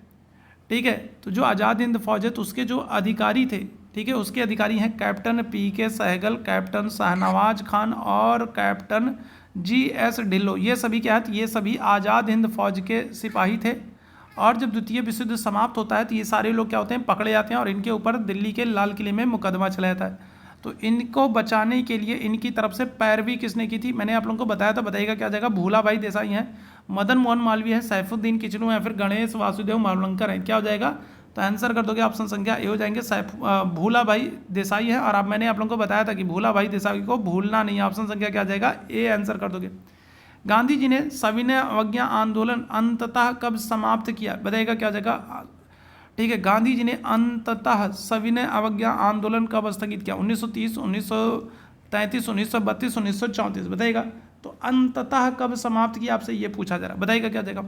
ठीक है, तो जो आज़ाद हिंद फौज है तो उसके जो अधिकारी थे, ठीक है, उसके अधिकारी हैं captain PK Sahgal, captain Shahnawaz Khan और कैप्टन GS ढिल्लो। ये सभी क्या है, ये सभी आज़ाद हिंद फौज के सिपाही थे। और जब द्वितीय विश्व युद्ध समाप्त होता है तो ये सारे लोग क्या होते हैं, पकड़े जाते हैं और इनके ऊपर दिल्ली के लाल किले में मुकदमा चला जाता है। तो इनको बचाने के लिए इनकी तरफ से पैरवी किसने की थी, मैंने आप लोगों को बताया था, बताइएगा क्या जाएगा। भूला भाई देसाई हैं, मदन मोहन मालवीय है, सैफुद्दीन किचलू है, फिर गणेश वासुदेव मावलंकर है। क्या हो जाएगा, तो आंसर कर दोगे ऑप्शन संख्या ए हो जाएंगे, भूला भाई देसाई है। और अब मैंने आप लोगों को बताया था कि भूला भाई देसाई को भूलना नहीं है, ऑप्शन संख्या क्या जाएगा, ए आंसर कर दोगे। गांधी जी ने सविनय अवज्ञा आंदोलन अंततः कब समाप्त किया, बताइएगा क्या जाएगा। ठीक है, गांधी जी ने अंततः सविनय अवज्ञा आंदोलन कब स्थगित किया, 1930, 1933, 1932, 1934, बताइएगा। तो अंततः कब समाप्त किया, आपसे ये पूछा जा रहा है, बताइएगा क्या जाएगा।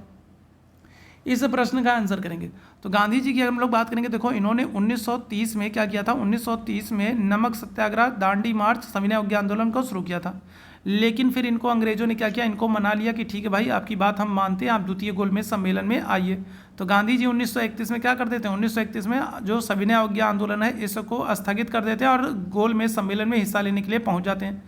इस प्रश्न का आंसर करेंगे। तो गांधी जी की अगर हम लोग बात करेंगे, देखो इन्होंने 1930 में क्या किया था, 1930 में नमक सत्याग्रह, दांडी मार्च, सविनय अवज्ञा आंदोलन को शुरू किया था। लेकिन फिर इनको अंग्रेजों ने क्या किया, इनको मना लिया कि ठीक है भाई, आपकी बात हम मानते हैं, आप द्वितीय गोलमेज सम्मेलन में आइए। तो गांधी जी 1931 में क्या कर देते हैं, 1931 में जो सविनय अवज्ञा आंदोलन है इसको स्थगित कर देते हैं और गोलमेज सम्मेलन में हिस्सा लेने के लिए पहुंच जाते हैं।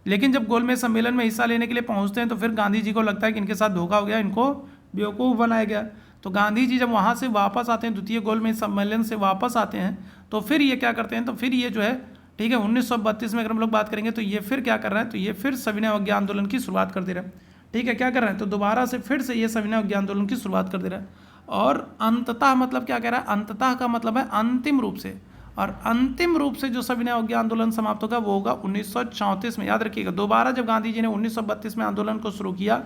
लेकिन जब गोलमेज सम्मेलन में हिस्सा लेने के लिए पहुंचते हैं तो फिर गांधी जी को लगता है कि इनके साथ धोखा हो गया, इनको बेवकूफ़ बनाया गया। तो गांधी जी जब वहाँ से वापस आते हैं, द्वितीय गोलमेज सम्मेलन से वापस आते हैं, तो फिर ये क्या करते हैं, तो फिर ये जो है, ठीक है, 1932 में अगर हम लोग बात करेंगे तो ये फिर क्या कर रहे हैं, तो ये फिर सविनय अवज्ञा आंदोलन की शुरुआत कर दे रहे हैं। ठीक है, क्या कर रहे हैं, तो दोबारा से फिर से ये सविनय अवज्ञा आंदोलन की शुरुआत कर दे रहा है। और अंततः मतलब क्या कह रहा है, अंततः का मतलब है अंतिम रूप से, और अंतिम रूप से जो सविनय अवज्ञा आंदोलन समाप्त होगा वो होगा 1934 में। याद रखिएगा, दोबारा जब गांधी जी ने 1932 में आंदोलन को शुरू किया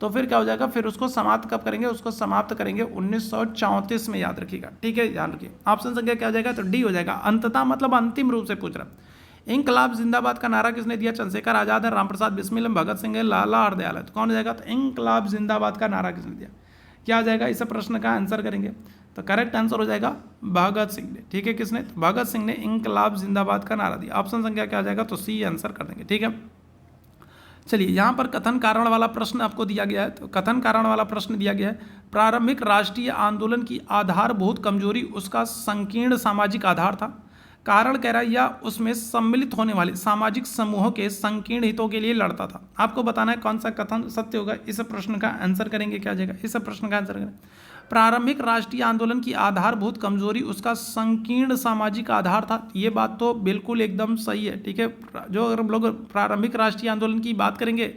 तो फिर क्या हो जाएगा, फिर उसको समाप्त कब करेंगे, उसको समाप्त करेंगे 1934 में, याद रखिएगा। ठीक है, याद रखिए, ऑप्शन संख्या क्या हो जाएगा, तो डी हो जाएगा। अंततः मतलब अंतिम रूप से पूछ रहा है। इंकलाब जिंदाबाद का नारा किसने दिया, चंद्रशेखर आजाद है, रामप्रसाद बिस्मिल, भगत सिंह है, लाला हरदयाल है। तो कौन हो जाएगा, तो इंकलाब जिंदाबाद का नारा किसने दिया, क्या आ जाएगा, इस प्रश्न का आंसर करेंगे। तो करेक्ट आंसर हो जाएगा भगत सिंह ने। ठीक है, किसने, तो भगत सिंह ने इंकलाब जिंदाबाद का नारा दिया। ऑप्शन संख्या क्या आ जाएगा, तो सी आंसर कर देंगे। ठीक है, चलिए यहाँ पर कथन कारण वाला प्रश्न आपको दिया गया है। तो कथन कारण वाला प्रश्न दिया गया है, प्रारंभिक राष्ट्रीय आंदोलन की आधारभूत कमजोरी उसका संकीर्ण सामाजिक आधार था। कारण कह रहा है या उसमें सम्मिलित होने वाले सामाजिक समूहों के संकीर्ण हितों के लिए लड़ता था। आपको बताना है कौन सा कथन सत्य होगा। इस प्रश्न का आंसर करेंगे, क्या जाएगा इस प्रश्न का आंसर करें। प्रारंभिक राष्ट्रीय आंदोलन की आधारभूत कमजोरी उसका संकीर्ण सामाजिक आधार था। ये बात तो बिल्कुल एकदम सही है, ठीक है। जो अगर हम लोग प्रारंभिक राष्ट्रीय आंदोलन की बात करेंगे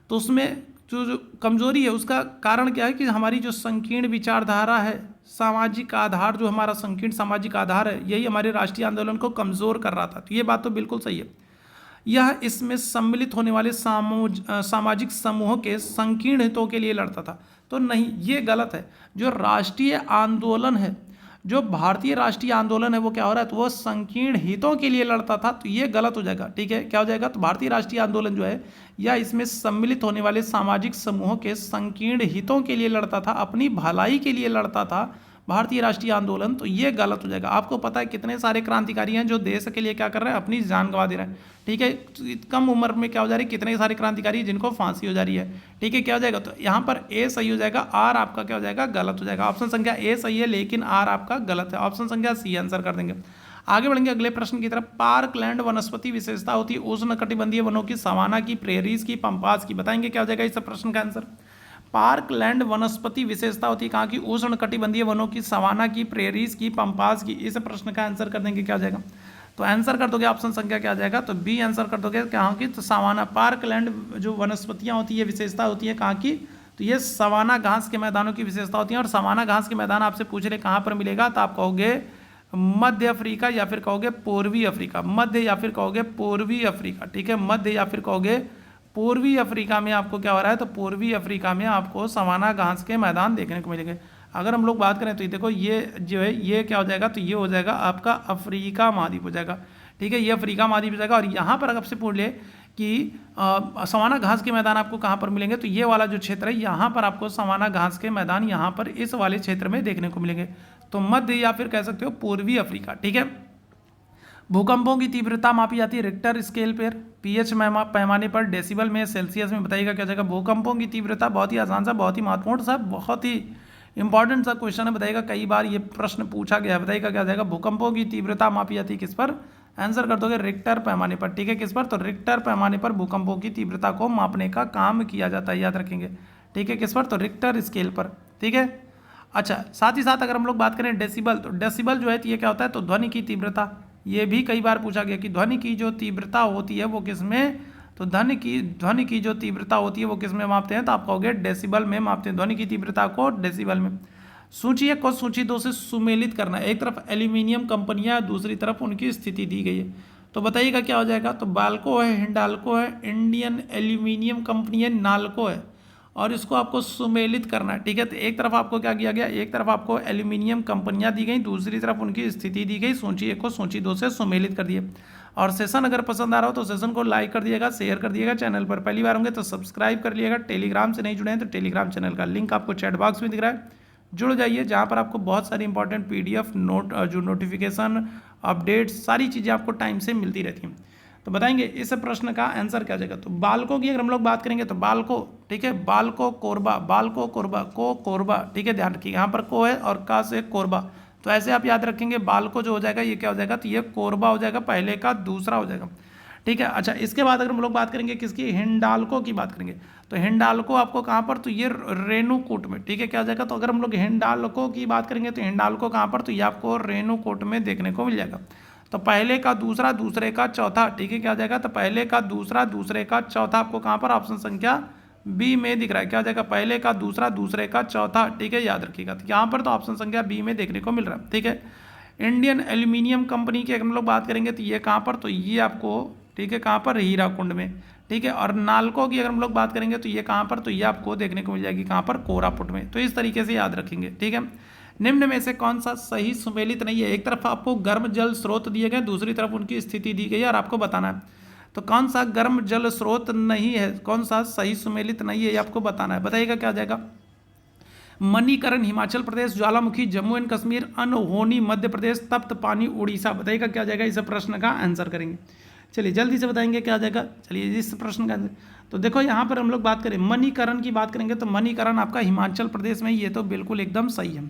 तो उसमें जो कमजोरी है उसका कारण क्या है कि हमारी जो संकीर्ण विचारधारा है, सामाजिक आधार जो हमारा संकीर्ण सामाजिक आधार है, यही हमारे राष्ट्रीय आंदोलन को कमज़ोर कर रहा था। तो ये बात तो बिल्कुल सही है। यह इसमें सम्मिलित होने वाले सामाजिक समूहों के संकीर्ण हितों के लिए लड़ता था। तो नहीं, ये गलत है। जो राष्ट्रीय आंदोलन है, जो भारतीय राष्ट्रीय आंदोलन है, वो क्या हो रहा है, तो वो संकीर्ण हितों के लिए लड़ता था। तो ये गलत हो जाएगा, ठीक है। क्या हो जाएगा, तो भारतीय राष्ट्रीय आंदोलन जो है या इसमें सम्मिलित होने वाले सामाजिक समूहों के संकीर्ण हितों के लिए लड़ता था, अपनी भलाई के लिए लड़ता था भारतीय राष्ट्रीय आंदोलन। तो ये गलत हो जाएगा। आपको पता है कितने सारे क्रांतिकारी हैं जो देश के लिए क्या कर रहे हैं, अपनी जान गंवा दे रहे हैं, ठीक है। कम उम्र में क्या हो जा रही है, कितने सारे क्रांतिकारी जिनको फांसी हो जा रही है, ठीक है। क्या हो जाएगा, तो यहाँ पर ए सही हो जाएगा, आर आपका क्या हो जाएगा, गलत हो जाएगा। ऑप्शन संख्या ए सही है लेकिन आर आपका गलत है। ऑप्शन संख्या सी आंसर कर देंगे। आगे बढ़ेंगे अगले प्रश्न की तरफ। पार्कलैंड वनस्पति विशेषता होती है उष्णकटिबंधीय वनों की, सवाना की, प्रेरीज की, पंपास की। बताएंगे क्या हो जाएगा इस प्रश्न का आंसर। पार्कलैंड वनस्पति विशेषता होती है कहाँ की, उष्णकटिबंधीय वनों की, सवाना की, प्रेरीज की, पंपास की। इस प्रश्न का आंसर कर देंगे, क्या हो जाएगा। तो आंसर कर दोगे ऑप्शन संख्या क्या आ जाएगा, तो बी आंसर कर दोगे कहाँ की, तो सवाना। पार्कलैंड जो वनस्पतियाँ होती है, विशेषता होती है कहाँ की, तो ये सवाना घास के मैदानों की विशेषता होती है। और सवाना घास के मैदान आपसे पूछ रहे कहाँ पर मिलेगा, तो आप कहोगे मध्य अफ्रीका या फिर कहोगे पूर्वी अफ्रीका। मध्य या फिर कहोगे पूर्वी अफ्रीका, ठीक है। मध्य या फिर कहोगे पूर्वी अफ्रीका में आपको क्या हो रहा है, तो पूर्वी अफ्रीका में आपको सवाना घास के मैदान देखने को मिलेंगे। अगर हम लोग बात करें तो ये देखो, ये जो है ये क्या हो जाएगा, तो ये हो जाएगा आपका अफ्रीका महाद्वीप हो जाएगा, ठीक है। ये अफ्रीका महाद्वीप हो जाएगा। और यहाँ पर अगर आपसे पूछ ले कि सवाना घास के मैदान आपको कहाँ पर मिलेंगे, तो ये वाला जो क्षेत्र है यहाँ पर आपको सवाना घास के मैदान यहाँ पर इस वाले क्षेत्र में देखने को मिलेंगे। तो मध्य या फिर कह सकते हो पूर्वी अफ्रीका, ठीक है। भूकंपों की तीव्रता मापी जाती है रिक्टर स्केल पर, पीएच पैमाने पर, डेसिबल में, सेल्सियस में। बताइएगा क्या जाएगा। भूकंपों की तीव्रता बहुत ही आसान सा, बहुत ही महत्वपूर्ण सा, बहुत ही इंपॉर्टेंट सा क्वेश्चन है। बताइएगा कई बार ये प्रश्न पूछा गया है। बताइएगा क्या जाएगा। भूकंपों की तीव्रता मापी जाती है किस पर, आंसर कर दोगे रिक्टर पैमाने पर, ठीक है। किस पर, तो रिक्टर पैमाने पर भूकंपों की तीव्रता को मापने का काम किया जाता है, याद रखेंगे, ठीक है। किस पर, तो रिक्टर स्केल पर, ठीक है। अच्छा, साथ ही साथ अगर हम लोग बात करें डेसिबल, तो डेसिबल जो है तो ये क्या होता है, तो ध्वनि की तीव्रता। ये भी कई बार पूछा गया कि ध्वनि की जो तीव्रता होती है वो किस में, तो ध्वनि की जो तीव्रता होती है वो किस में मापते हैं, तो आप कहोगे डेसिबल में मापते हैं ध्वनि की तीव्रता को, डेसिबल में। सूची 1 को सूची 2 से सुमेलित करना। एक तरफ एल्यूमिनियम कंपनियां, दूसरी तरफ उनकी स्थिति दी गई है। तो बताइएगा क्या हो जाएगा। तो बाल्को है, हिंडाल्को है, इंडियन एल्यूमिनियम कंपनी है, नाल्को है, और इसको आपको सुमेलित करना है, ठीक है। तो एक तरफ आपको क्या किया गया, एक तरफ आपको एल्यूमिनियम कंपनियां दी गई, दूसरी तरफ उनकी स्थिति दी गई। सूची 1 को सूची 2 से सुमेलित कर दिए। और सेशन अगर पसंद आ रहा हो तो सेशन को लाइक कर दिएगा, शेयर कर दिएगा। चैनल पर पहली बार होंगे तो सब्सक्राइब कर लिएगा। टेलीग्राम से नहीं जुड़े हैं तो टेलीग्राम चैनल का लिंक आपको चैट बॉक्स में दिख रहा है, जुड़ जाइए, जहाँ पर आपको बहुत सारी इंपॉर्टेंट पीडीएफ नोट, जो नोटिफिकेशन, अपडेट, सारी चीज़ें आपको टाइम से मिलती रहती हैं। तो बताएंगे इस प्रश्न का आंसर क्या जाएगा। तो बालको की अगर हम लोग बात करेंगे तो बालको, ठीक है, बालको कोरबा, बालको कोरबा, को कोरबा, ठीक है। ध्यान रखिए यहाँ पर को है और का से कोरबा, तो ऐसे आप याद रखेंगे। बालको जो हो जाएगा ये क्या हो जाएगा, तो ये कोरबा हो जाएगा, पहले का दूसरा हो जाएगा, ठीक है। अच्छा, इसके बाद अगर हम लोग बात करेंगे किसकी, हिंडाल्को की बात करेंगे, तो हिंडाल्को आपको कहाँ पर, तो ये रेणुकूट में, ठीक है। क्या हो जाएगा, तो अगर हम लोग हिंडाल्को की बात करेंगे तो हिंडाल्को कहाँ पर, तो ये आपको रेणुकूट में देखने को मिल जाएगा। तो पहले का दूसरा, दूसरे का चौथा, ठीक है। क्या हो जाएगा, तो पहले का दूसरा, दूसरे का चौथा आपको कहाँ पर, ऑप्शन संख्या बी में दिख रहा है। क्या हो जाएगा, पहले का दूसरा, दूसरे का चौथा, ठीक है, याद रखिएगा। तो यहाँ पर तो ऑप्शन संख्या बी में देखने को मिल रहा है, ठीक है। इंडियन एल्यूमिनियम कंपनी की अगर हम लोग बात करेंगे तो ये कहाँ पर, तो ये आपको, ठीक है, कहाँ पर, हीराकुंड में, ठीक है। और नाल्को की अगर हम लोग बात करेंगे तो ये कहाँ पर, तो ये आपको देखने को मिल जाएगी कहाँ पर, कोरापुट में। तो इस तरीके से याद रखेंगे, ठीक है। निम्न में से कौन सा सही सुमेलित नहीं है। एक तरफ आपको गर्म जल स्रोत दिए गए, दूसरी तरफ उनकी स्थिति दी गई है और आपको बताना है तो कौन सा गर्म जल स्रोत नहीं है, कौन सा सही सुमेलित नहीं है, ये आपको बताना है। बताइएगा क्या जाएगा। मणिकरण हिमाचल प्रदेश, ज्वालामुखी जम्मू एंड कश्मीर, अनहोनी मध्य प्रदेश, तप्त पानी उड़ीसा। बताइएगा क्या जाएगा, इस प्रश्न का आंसर करेंगे। चलिए जल्दी से बताएंगे क्या आ जाएगा। चलिए इस प्रश्न का आंसर, तो देखो यहाँ पर हम लोग बात करें मणिकरण की बात करेंगे तो मणिकरण आपका हिमाचल प्रदेश में, ये तो बिल्कुल एकदम सही है।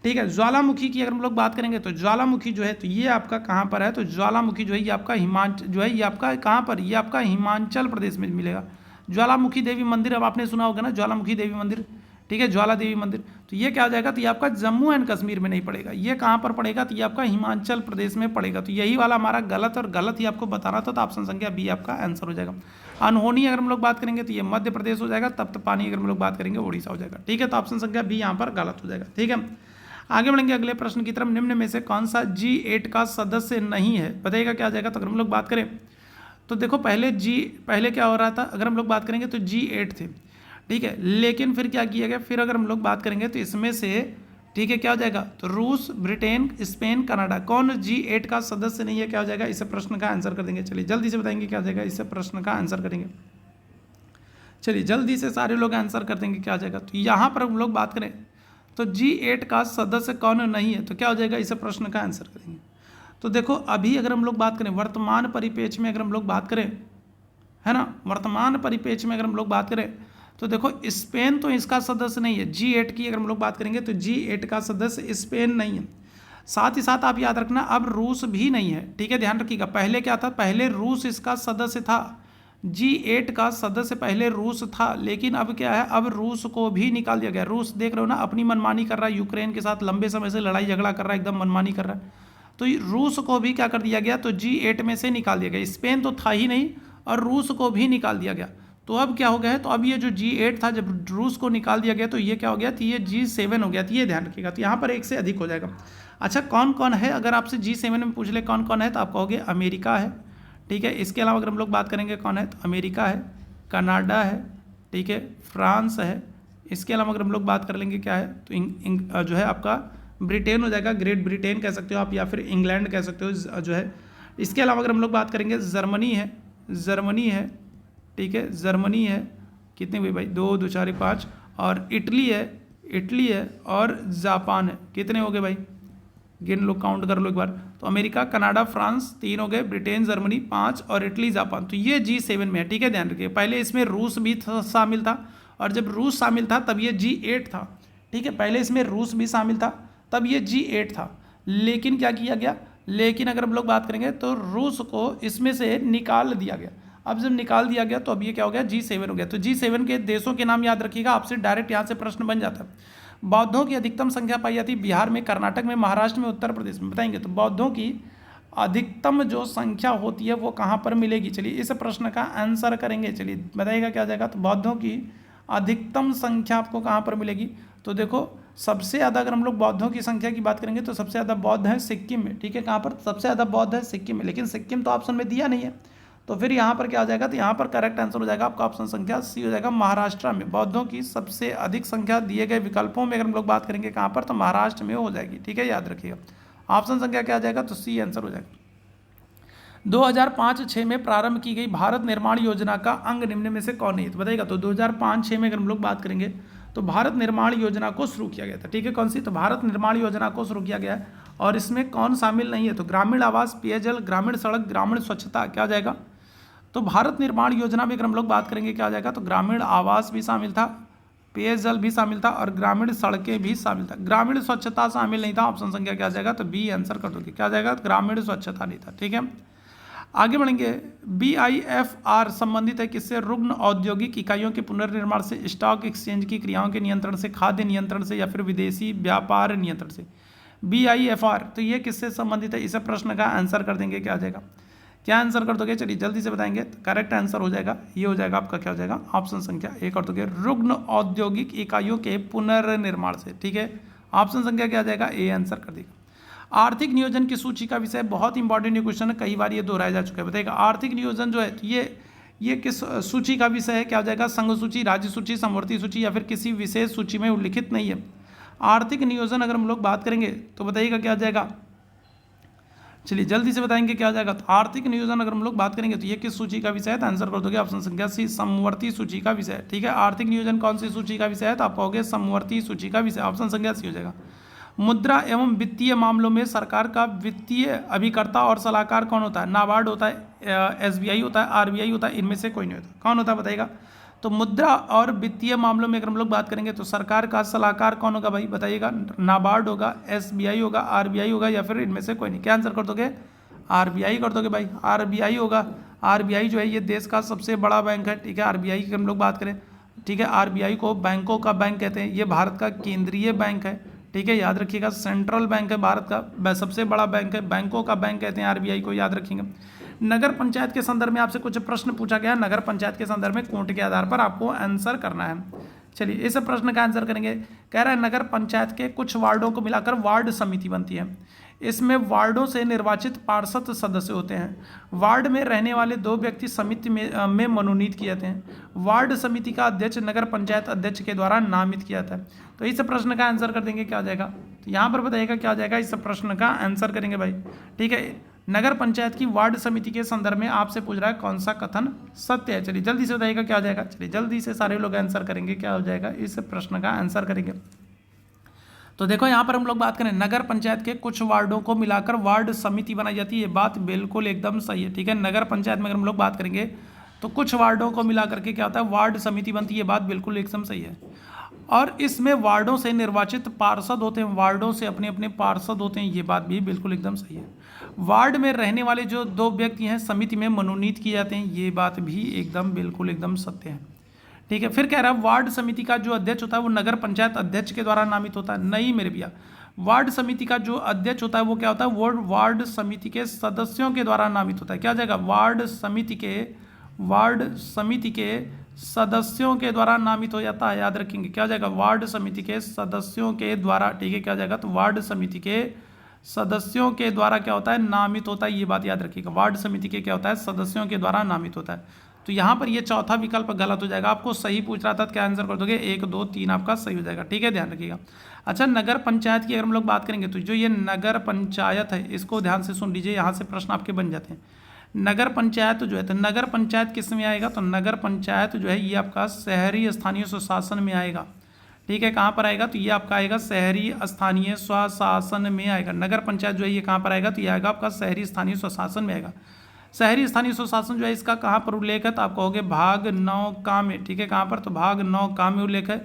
ठीक है, ज्वालामुखी की अगर हम लोग बात करेंगे तो ज्वालामुखी जो है तो ये आपका कहाँ पर है, तो ज्वालामुखी जो है ये आपका हिमाचल जो है ये आपका कहाँ पर, ये आपका हिमाचल प्रदेश में मिलेगा। ज्वालामुखी देवी मंदिर अब आपने सुना होगा ना, ज्वालामुखी देवी मंदिर, ठीक है, ज्वाला देवी मंदिर, तो ये क्या हो जाएगा, तो ये आपका जम्मू एंड कश्मीर में नहीं पड़ेगा, ये कहाँ पर पड़ेगा, तो ये आपका हिमाचल प्रदेश में पड़ेगा। तो यही वाला हमारा गलत और गलत ही आपको बताना था, तो ऑप्शन संख्या बी आपका आंसर हो जाएगा। अनहोनी अगर हम लोग बात करेंगे तो ये मध्य प्रदेश हो जाएगा, तप्त पानी अगर हम लोग बात करेंगे उड़ीसा हो जाएगा। ठीक है, तो ऑप्शन संख्या बी यहाँ पर गलत हो जाएगा। ठीक है, आगे बढ़ेंगे अगले प्रश्न की तरफ। निम्न में से कौन सा G8 का सदस्य नहीं है, बताइएगा क्या आ जाएगा। तो अगर हम लोग बात करें तो देखो पहले क्या हो रहा था, अगर हम लोग बात करेंगे तो G8 थे, ठीक है, लेकिन फिर क्या किया गया, फिर अगर हम लोग बात करेंगे तो इसमें से, ठीक है, क्या हो जाएगा, तो रूस, ब्रिटेन, स्पेन, कनाडा, कौन G8 का सदस्य नहीं है, क्या हो जाएगा, इस प्रश्न का आंसर कर देंगे। चलिए जल्दी से बताएंगे क्या हो जाएगा, इस प्रश्न का आंसर करेंगे। चलिए जल्दी से सारे लोग आंसर कर देंगे क्या आ जाएगा। तो यहाँ पर हम लोग बात करें तो G8 का सदस्य कौन नहीं है, तो क्या हो जाएगा, इस प्रश्न का आंसर करेंगे। तो देखो अभी अगर हम लोग बात करें वर्तमान परिप्रेक्ष्य में, अगर हम लोग बात करें, है ना, वर्तमान परिप्रेक्ष्य में अगर हम लोग बात करें तो देखो स्पेन तो इसका सदस्य नहीं है। G8 की अगर हम लोग बात करेंगे तो G8 का सदस्य स्पेन नहीं है। साथ ही साथ आप याद रखना अब रूस भी नहीं है। ठीक है, ध्यान रखिएगा, पहले क्या था, पहले रूस इसका सदस्य था, G8 का सदस्य पहले रूस था, लेकिन अब क्या है, अब रूस को भी निकाल दिया गया। रूस देख रहे हो ना, अपनी मनमानी कर रहा है, यूक्रेन के साथ लंबे समय से लड़ाई झगड़ा कर रहा है, एकदम मनमानी कर रहा है, तो रूस को भी क्या कर दिया गया, तो G8 में से निकाल दिया गया। स्पेन तो था ही नहीं और रूस को भी निकाल दिया गया। तो अब क्या हो गया है, तो अब ये जो G8 था जब रूस को निकाल दिया गया तो ये क्या हो गया, तो ये G7 हो गया। तो ये ध्यान रखिएगा, तो यहाँ पर एक से अधिक हो जाएगा। अच्छा कौन कौन है, अगर आपसे G7 में पूछ ले कौन कौन है, तो आप कहोगे अमेरिका है, ठीक है, इसके अलावा अगर हम लोग बात करेंगे कौन है, तो अमेरिका है, कनाडा है, ठीक है, फ्रांस है, इसके अलावा अगर हम लोग बात कर लेंगे क्या है, तो जो है आपका ब्रिटेन हो जाएगा, ग्रेट ब्रिटेन कह सकते हो आप, या फिर इंग्लैंड कह सकते हो जो है। इसके अलावा अगर हम लोग बात करेंगे जर्मनी है, ठीक है, जर्मनी है, कितने हुए भाई, 2 2 4 5, और इटली है और जापान है, कितने हो गए भाई, गिन लो, काउंट कर लो एक बार। तो अमेरिका, कनाडा, फ्रांस 3 हो गए, ब्रिटेन, जर्मनी 5 और इटली, जापान, तो ये G7 में है। ठीक है, ध्यान रखिए, पहले इसमें रूस भी शामिल था, और जब रूस शामिल था तब ये G8 था। ठीक है, पहले इसमें रूस भी शामिल था तब ये G8 था, लेकिन क्या किया गया, लेकिन अगर हम लोग बात करेंगे तो रूस को इसमें से निकाल दिया गया। अब जब निकाल दिया गया तो अब ये क्या हो गया, G7 हो गया। तो G7 के देशों के नाम याद रखिएगा, आपसे डायरेक्ट यहाँ से प्रश्न बन जाता है। बौद्धों की अधिकतम संख्या पाई जाती है बिहार में, कर्नाटक में, महाराष्ट्र में, उत्तर प्रदेश में, बताएंगे। तो बौद्धों की अधिकतम जो संख्या होती है वो कहाँ पर मिलेगी, चलिए इस प्रश्न का आंसर करेंगे। चलिए बताइएगा क्या आ जाएगा, तो बौद्धों की अधिकतम संख्या आपको कहाँ पर मिलेगी। तो देखो सबसे ज़्यादा अगर हम लोग बौद्धों की संख्या की बात करेंगे तो सबसे ज़्यादा बौद्ध है सिक्किम में। ठीक है, कहाँ पर सबसे ज़्यादा बौद्ध है, सिक्किम में, लेकिन सिक्किम तो ऑप्शन में दिया नहीं है, तो फिर यहाँ पर क्या आ जाएगा, तो यहाँ पर करेक्ट आंसर हो जाएगा आपका ऑप्शन संख्या सी हो जाएगा, महाराष्ट्र में। बौद्धों की सबसे अधिक संख्या दिए गए विकल्पों में अगर हम लोग बात करेंगे कहाँ पर, तो महाराष्ट्र में हो जाएगी। ठीक है, याद रखिएगा, ऑप्शन संख्या क्या आ जाएगा, तो सी आंसर हो जाएगा। 2005-6 में प्रारंभ की गई भारत निर्माण योजना का अंग निम्न में से कौन नहीं है, तो बताइएगा। तो 2005-6 में अगर हम लोग बात करेंगे तो भारत निर्माण योजना को शुरू किया गया था। ठीक है, कौन सी, तो भारत निर्माण योजना को शुरू किया गया है, और इसमें कौन शामिल नहीं है, तो ग्रामीण आवास, पेयजल, ग्रामीण सड़क, ग्रामीण स्वच्छता, क्या आ जाएगा। तो भारत निर्माण योजना में अगर हम लोग बात करेंगे क्या आ जाएगा, तो ग्रामीण आवास भी शामिल था, पेयजल भी शामिल था, और ग्रामीण सड़कें भी शामिल था। ग्रामीण स्वच्छता शामिल नहीं था, ऑप्शन संख्या क्या आ जाएगा, तो बी आंसर कर दोगे, क्या आ जाएगा, ग्रामीण स्वच्छता नहीं था। ठीक है, आगे बढ़ेंगे। BIFR संबंधित है किससे, रुग्ण औद्योगिक इकाइयों के पुनर्निर्माण से, स्टॉक एक्सचेंज की क्रियाओं के नियंत्रण से, खाद्य नियंत्रण से, या फिर विदेशी व्यापार नियंत्रण से। BIFR तो ये किससे संबंधित है, इस प्रश्न का आंसर कर देंगे, क्या आ जाएगा, क्या आंसर कर दोगे, चलिए जल्दी से बताएंगे। तो करेक्ट आंसर हो जाएगा, ये हो जाएगा आपका, क्या हो जाएगा, ऑप्शन संख्या ए कर दोगे, रुग्ण औद्योगिक इकाइयों के पुनर्निर्माण से। ठीक है, ऑप्शन संख्या क्या आ जाएगा, ए आंसर कर देगा। आर्थिक नियोजन की सूची का विषय बहुत इंपॉर्टेंट क्वेश्चन है, कई बार ये दोहराया जा चुका है, बताइएगा। आर्थिक नियोजन जो है ये किस सूची का विषय है, क्या हो जाएगा, संघ सूची, राज्य सूची, समवर्ती सूची, या फिर किसी विशेष सूची में उल्लिखित नहीं है। आर्थिक नियोजन अगर हम लोग बात करेंगे तो बताइएगा क्या आ जाएगा, चलिए जल्दी से बताएंगे क्या आ जाएगा। तो आर्थिक नियोजन अगर हम लोग बात करेंगे तो ये किस सूची का विषय है, तो आंसर कर दोगे ऑप्शन संख्या सी, समवर्ती सूची का विषय है। ठीक है, आर्थिक नियोजन कौन सी सूची का विषय है, तो आप कहोगे समवर्ती सूची का विषय, ऑप्शन संख्या सी हो जाएगा। मुद्रा एवं वित्तीय मामलों में सरकार का वित्तीय अभिकर्ता और सलाहकार कौन होता है, नाबार्ड होता है, SBI होता है, RBI होता है, इनमें से कोई नहीं होता। कौन होता है बताइएगा? तो मुद्रा और वित्तीय मामलों में अगर हम लोग बात करेंगे तो सरकार का सलाहकार कौन होगा भाई बताइएगा? नाबार्ड होगा, SBI होगा, RBI होगा, या फिर इनमें से कोई नहीं। क्या आंसर कर दोगे? RBI कर दोगे भाई, RBI होगा। RBI जो है ये देश का सबसे बड़ा बैंक है, ठीक है। RBI की हम लोग बात करें, ठीक है, RBI को बैंकों का बैंक कहते हैं। ये भारत का केंद्रीय बैंक है, ठीक है, याद रखिएगा। सेंट्रल बैंक है भारत का, सबसे बड़ा बैंक है, बैंकों का बैंक कहते हैं RBI को, याद रखेंगे। नगर पंचायत के संदर्भ में आपसे कुछ प्रश्न पूछा गया। नगर पंचायत के संदर्भ में कोट के आधार पर आपको आंसर करना है। चलिए इस प्रश्न का आंसर करेंगे। कह रहा है नगर पंचायत के कुछ वार्डों को मिलाकर वार्ड समिति बनती है। इसमें वार्डों से निर्वाचित पार्षद सदस्य होते हैं। वार्ड में रहने वाले 2 व्यक्ति समिति में मनोनीत किए जाते हैं। वार्ड समिति का अध्यक्ष नगर पंचायत अध्यक्ष के द्वारा नामित किया जाता है। तो इस प्रश्न का आंसर कर देंगे, क्या हो जाएगा? तो यहाँ पर बताइएगा क्या हो जाएगा, इस प्रश्न का आंसर करेंगे भाई, ठीक है। नगर पंचायत की वार्ड समिति के संदर्भ में आपसे पूछ रहा है कौन सा कथन सत्य है। चलिए जल्दी से बताइएगा क्या हो जाएगा। चलिए जल्दी से सारे लोग आंसर करेंगे, क्या हो जाएगा, इस प्रश्न का आंसर करेंगे। तो देखो यहाँ पर हम लोग बात करें, नगर पंचायत के कुछ वार्डों को मिलाकर वार्ड समिति बनाई जाती है। ये बात बिल्कुल एकदम सही है, ठीक है। नगर पंचायत में अगर हम लोग बात करेंगे तो कुछ वार्डों को मिला करके क्या होता है, वार्ड समिति बनती है। ये बात बिल्कुल एकदम सही है। और इसमें वार्डों से निर्वाचित पार्षद होते हैं, वार्डों से अपने अपने पार्षद होते हैं। ये बात भी बिल्कुल एकदम सही है। वार्ड में रहने वाले जो 2 व्यक्ति हैं समिति में मनोनीत किए जाते हैं। ये बात भी एकदम बिल्कुल एकदम सत्य है, ठीक है। फिर कह रहा है वार्ड समिति का जो अध्यक्ष होता है वो नगर पंचायत अध्यक्ष के द्वारा नामित होता है। नहीं मेरे भैया, वार्ड समिति का जो अध्यक्ष होता है वो क्या होता है, वो वार्ड समिति के सदस्यों के द्वारा नामित होता है। क्या हो जाएगा? वार्ड समिति के सदस्यों के द्वारा नामित हो जाता है, याद रखेंगे। क्या हो जाएगा? वार्ड समिति के सदस्यों के द्वारा, ठीक है। क्या हो जाएगा? तो वार्ड समिति के सदस्यों के द्वारा क्या होता है, नामित होता है। ये बात याद रखिएगा, वार्ड समिति के क्या होता है, सदस्यों के द्वारा नामित होता है। तो यहाँ पर ये चौथा विकल्प गलत हो जाएगा। आपको सही पूछ रहा था तो क्या आंसर कर दोगे? 1, 2, 3 आपका सही हो जाएगा, ठीक है, ध्यान रखिएगा। अच्छा, नगर पंचायत की अगर हम लोग बात करेंगे तो जो ये नगर पंचायत है इसको ध्यान से सुन लीजिए, यहाँ से प्रश्न आपके बन जाते हैं। नगर पंचायत जो है, तो नगर पंचायत किस में आएगा? तो नगर पंचायत जो है ये आपका शहरी स्थानीय स्वशासन में आएगा, ठीक है। कहाँ पर आएगा? तो ये आपका आएगा शहरी स्थानीय स्वशासन में आएगा। नगर पंचायत जो है ये कहाँ पर आएगा? तो ये आएगा आपका शहरी स्थानीय स्वशासन में आएगा। शहरी स्थानीय स्वशासन जो है इसका कहाँ पर उल्लेख है? तो आप कहोगे भाग 9 का में, ठीक है। कहाँ पर? तो भाग 9 का में उल्लेख है।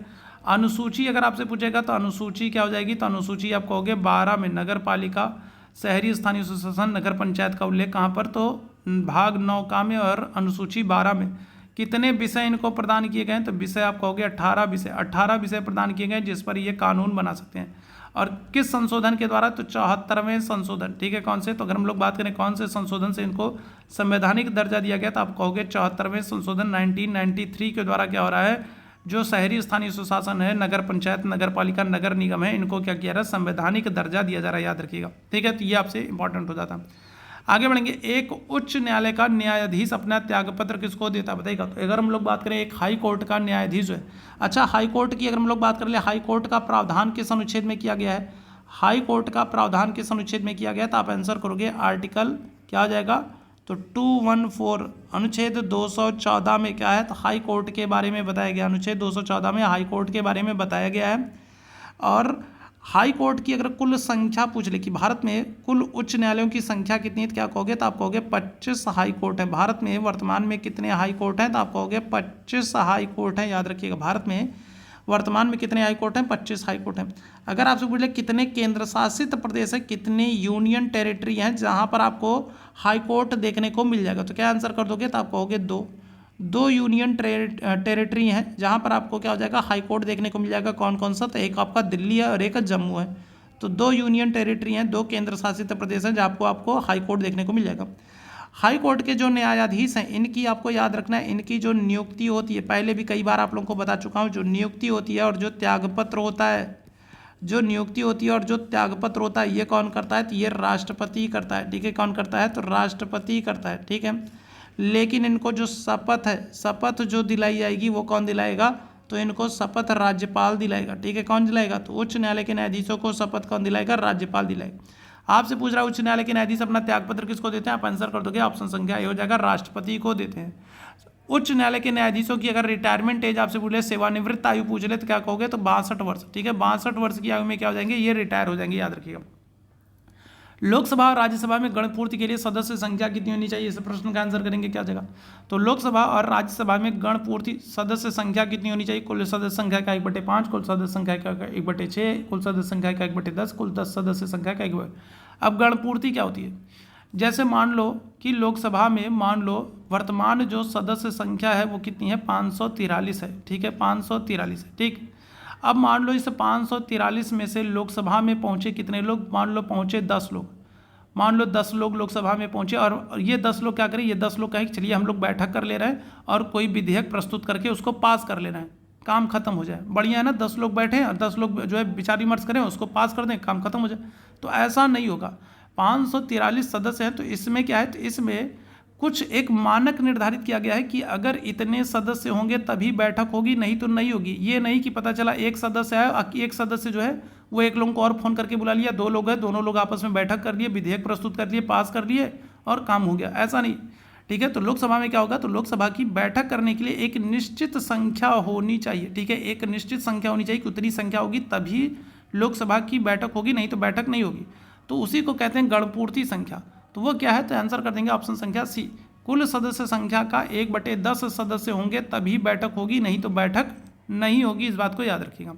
अनुसूची अगर आपसे पूछेगा तो अनुसूची क्या हो जाएगी? तो अनुसूची आप कहोगे 12 में। नगर पालिका शहरी स्थानीय स्वशासन नगर पंचायत का उल्लेख कहाँ पर? तो भाग 9 का में और अनुसूची 12 में। कितने विषय इनको प्रदान किए गए हैं? तो विषय आप कहोगे 18 विषय। 18 विषय प्रदान किए गए जिस पर ये कानून बना सकते हैं। और किस संशोधन के द्वारा? तो 74वें संशोधन, ठीक है। कौन से? तो अगर हम लोग बात करें कौन से संशोधन से इनको संवैधानिक दर्जा दिया गया तो आप कहोगे 74वें संशोधन 1993 के द्वारा क्या हो रहा है, जो शहरी स्थानीय स्वशासन है, नगर पंचायत, नगर पालिका, नगर निगम है, इनको क्या किया जा रहा है, संवैधानिक दर्जा दिया जा रहा है, याद रखिएगा, ठीक है। तो ये आपसे इंपॉर्टेंट हो जाता है। आगे बढ़ेंगे। एक उच्च न्यायालय का न्यायाधीश अपना त्यागपत्र किसको देता है बताइएगा? तो अगर हम लोग बात करें एक हाई कोर्ट का न्यायाधीश है, अच्छा हाई कोर्ट की अगर हम लोग बात कर ले, हाई कोर्ट का प्रावधान किस अनुच्छेद में किया गया है? हाई कोर्ट का प्रावधान किस अनुच्छेद में किया गया? तो आप आंसर करोगे आर्टिकल क्या आ जाएगा? तो 214 अनुच्छेद 214 में क्या है? तो हाई कोर्ट के बारे में बताया गया। अनुच्छेद 214 में हाई कोर्ट के बारे में बताया गया है। और हाई कोर्ट की अगर कुल संख्या पूछ ले कि भारत में कुल उच्च न्यायालयों की संख्या कितनी है, तो क्या कहोगे? तो आप कहोगे 25 हाई कोर्ट है। भारत में वर्तमान में कितने हाई कोर्ट हैं? तो आप कहोगे 25 हाई कोर्ट हैं, याद रखिएगा। भारत में वर्तमान में कितने हाई कोर्ट हैं? 25 हाई कोर्ट हैं। अगर आपसे पूछ ले कितने केंद्र शासित प्रदेश है, कितने यूनियन टेरिटरी हैं जहाँ पर आपको हाई कोर्ट देखने को मिल जाएगा, तो क्या आंसर कर दोगे? तो आप कहोगे 2 यूनियन टेरिटरी हैं जहाँ पर आपको क्या हो जाएगा, हाई कोर्ट देखने को मिल जाएगा। कौन कौन सा? तो एक आपका दिल्ली है और एक जम्मू है। तो 2 यूनियन टेरिटरी हैं, 2 केंद्र शासित प्रदेश हैं जहाँ आपको हाई कोर्ट देखने को मिल जाएगा। हाई कोर्ट के जो न्यायाधीश हैं इनकी आपको याद रखना है, इनकी जो नियुक्ति होती है, पहले भी कई बार आप लोगों को बता चुका हूँ, जो नियुक्ति होती है और जो त्यागपत्र होता है, जो नियुक्ति होती है और जो त्यागपत्र होता है, ये कौन करता है? तो ये राष्ट्रपति करता है, ठीक है। कौन करता है? तो राष्ट्रपति करता है, ठीक है। लेकिन इनको जो शपथ है, शपथ जो दिलाई जाएगी वो कौन दिलाएगा? तो इनको शपथ राज्यपाल दिलाएगा, ठीक है। कौन दिलाएगा? तो उच्च न्यायालय के न्यायाधीशों को शपथ कौन दिलाएगा? राज्यपाल दिलाएगा। आपसे पूछ रहा है उच्च न्यायालय के न्यायाधीश अपना त्यागपत्र किसको देते हैं? आप आंसर कर दोगे, ऑप्शन संख्या ए हो जाएगा, राष्ट्रपति को देते हैं। उच्च न्यायालय के न्यायाधीशों की अगर रिटायरमेंट एज आपसे पूछ ले, सेवानिवृत्त आयु पूछ ले, तो क्या कहोगे? तो 62 वर्ष, ठीक है। 62 वर्ष की आयु में क्या हो जाएंगे? ये रिटायर हो जाएंगे, याद रखिएगा। लोकसभा और राज्यसभा में गणपूर्ति के लिए सदस्य संख्या कितनी होनी चाहिए, इस प्रश्न का आंसर करेंगे क्या जगह। तो लोकसभा और राज्यसभा में गणपूर्ति सदस्य संख्या कितनी होनी चाहिए, कुल सदस्य संख्या का 1/5, कुल सदस्य संख्या का 1/6, कुल सदस्य संख्या का 1/10, कुल 10 सदस्य संख्या का 1/। अब गणपूर्ति क्या होती है, जैसे मान लो कि लोकसभा में मान लो वर्तमान जो सदस्य संख्या है वो कितनी है, 543 है, ठीक है, 543 है, ठीक। अब मान लो इस 543 में से लोकसभा में पहुंचे कितने लोग, मान लो पहुंचे 10 लोग, मान लो 10 लोग लोकसभा में पहुंचे, और ये 10 लोग क्या करें, ये 10 लोग कहें चलिए हम लोग बैठक कर ले रहे हैं और कोई विधेयक प्रस्तुत करके उसको पास कर ले रहे हैं, काम खत्म हो जाए, बढ़िया है ना। 10 लोग बैठे और 10 लोग जो है विचार विमर्श करें, उसको पास कर दें, काम खत्म हो जाए। तो ऐसा नहीं होगा, 543 सदस्य हैं, तो इसमें क्या है, तो इसमें कुछ एक मानक निर्धारित किया गया है कि अगर इतने सदस्य होंगे तभी बैठक होगी, नहीं तो नहीं होगी। ये नहीं कि पता चला एक सदस्य है, एक सदस्य जो है वो एक लोगों को और फोन करके बुला लिया, 2 लोग हैं, दोनों लोग आपस में बैठक कर लिए, विधेयक प्रस्तुत कर लिए, पास कर लिए और काम हो गया, ऐसा नहीं, ठीक है। तो लोकसभा में क्या होगा, तो लोकसभा की बैठक करने के लिए एक निश्चित संख्या होनी चाहिए, ठीक है, एक निश्चित संख्या होनी चाहिए कि उतनी संख्या होगी तभी लोकसभा की बैठक होगी, नहीं तो बैठक नहीं होगी। तो उसी को कहते हैं गणपूर्ति संख्या। तो वो क्या है, तो आंसर कर देंगे ऑप्शन संख्या सी, कुल सदस्य संख्या का 1/10 सदस्य होंगे तभी बैठक होगी, नहीं तो बैठक नहीं होगी, इस बात को याद रखिएगा।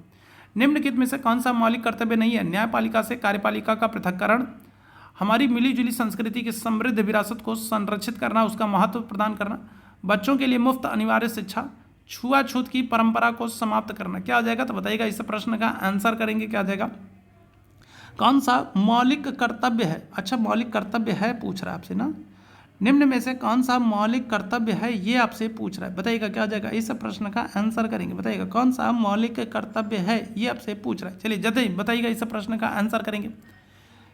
निम्नलिखित में से कौन सा मौलिक कर्तव्य नहीं है, न्यायपालिका से कार्यपालिका का पृथक्करण, हमारी मिलीजुली संस्कृति की समृद्ध विरासत को संरक्षित करना, उसका महत्व प्रदान करना, बच्चों के लिए मुफ्त अनिवार्य शिक्षा, छुआछूत की परंपरा को समाप्त करना। क्या आ जाएगा, तो बताइएगा, इस प्रश्न का आंसर करेंगे क्या आ जाएगा, कौन सा मौलिक कर्तव्य है। अच्छा, मौलिक कर्तव्य है पूछ रहा है आपसे ना, निम्न में से कौन सा मौलिक कर्तव्य है ये आपसे पूछ रहा है, बताइएगा क्या हो जाएगा, इस प्रश्न का आंसर करेंगे, बताइएगा कौन सा मौलिक कर्तव्य है ये आपसे पूछ रहा है। चलिए जल्दी बताइएगा, इस प्रश्न का आंसर करेंगे,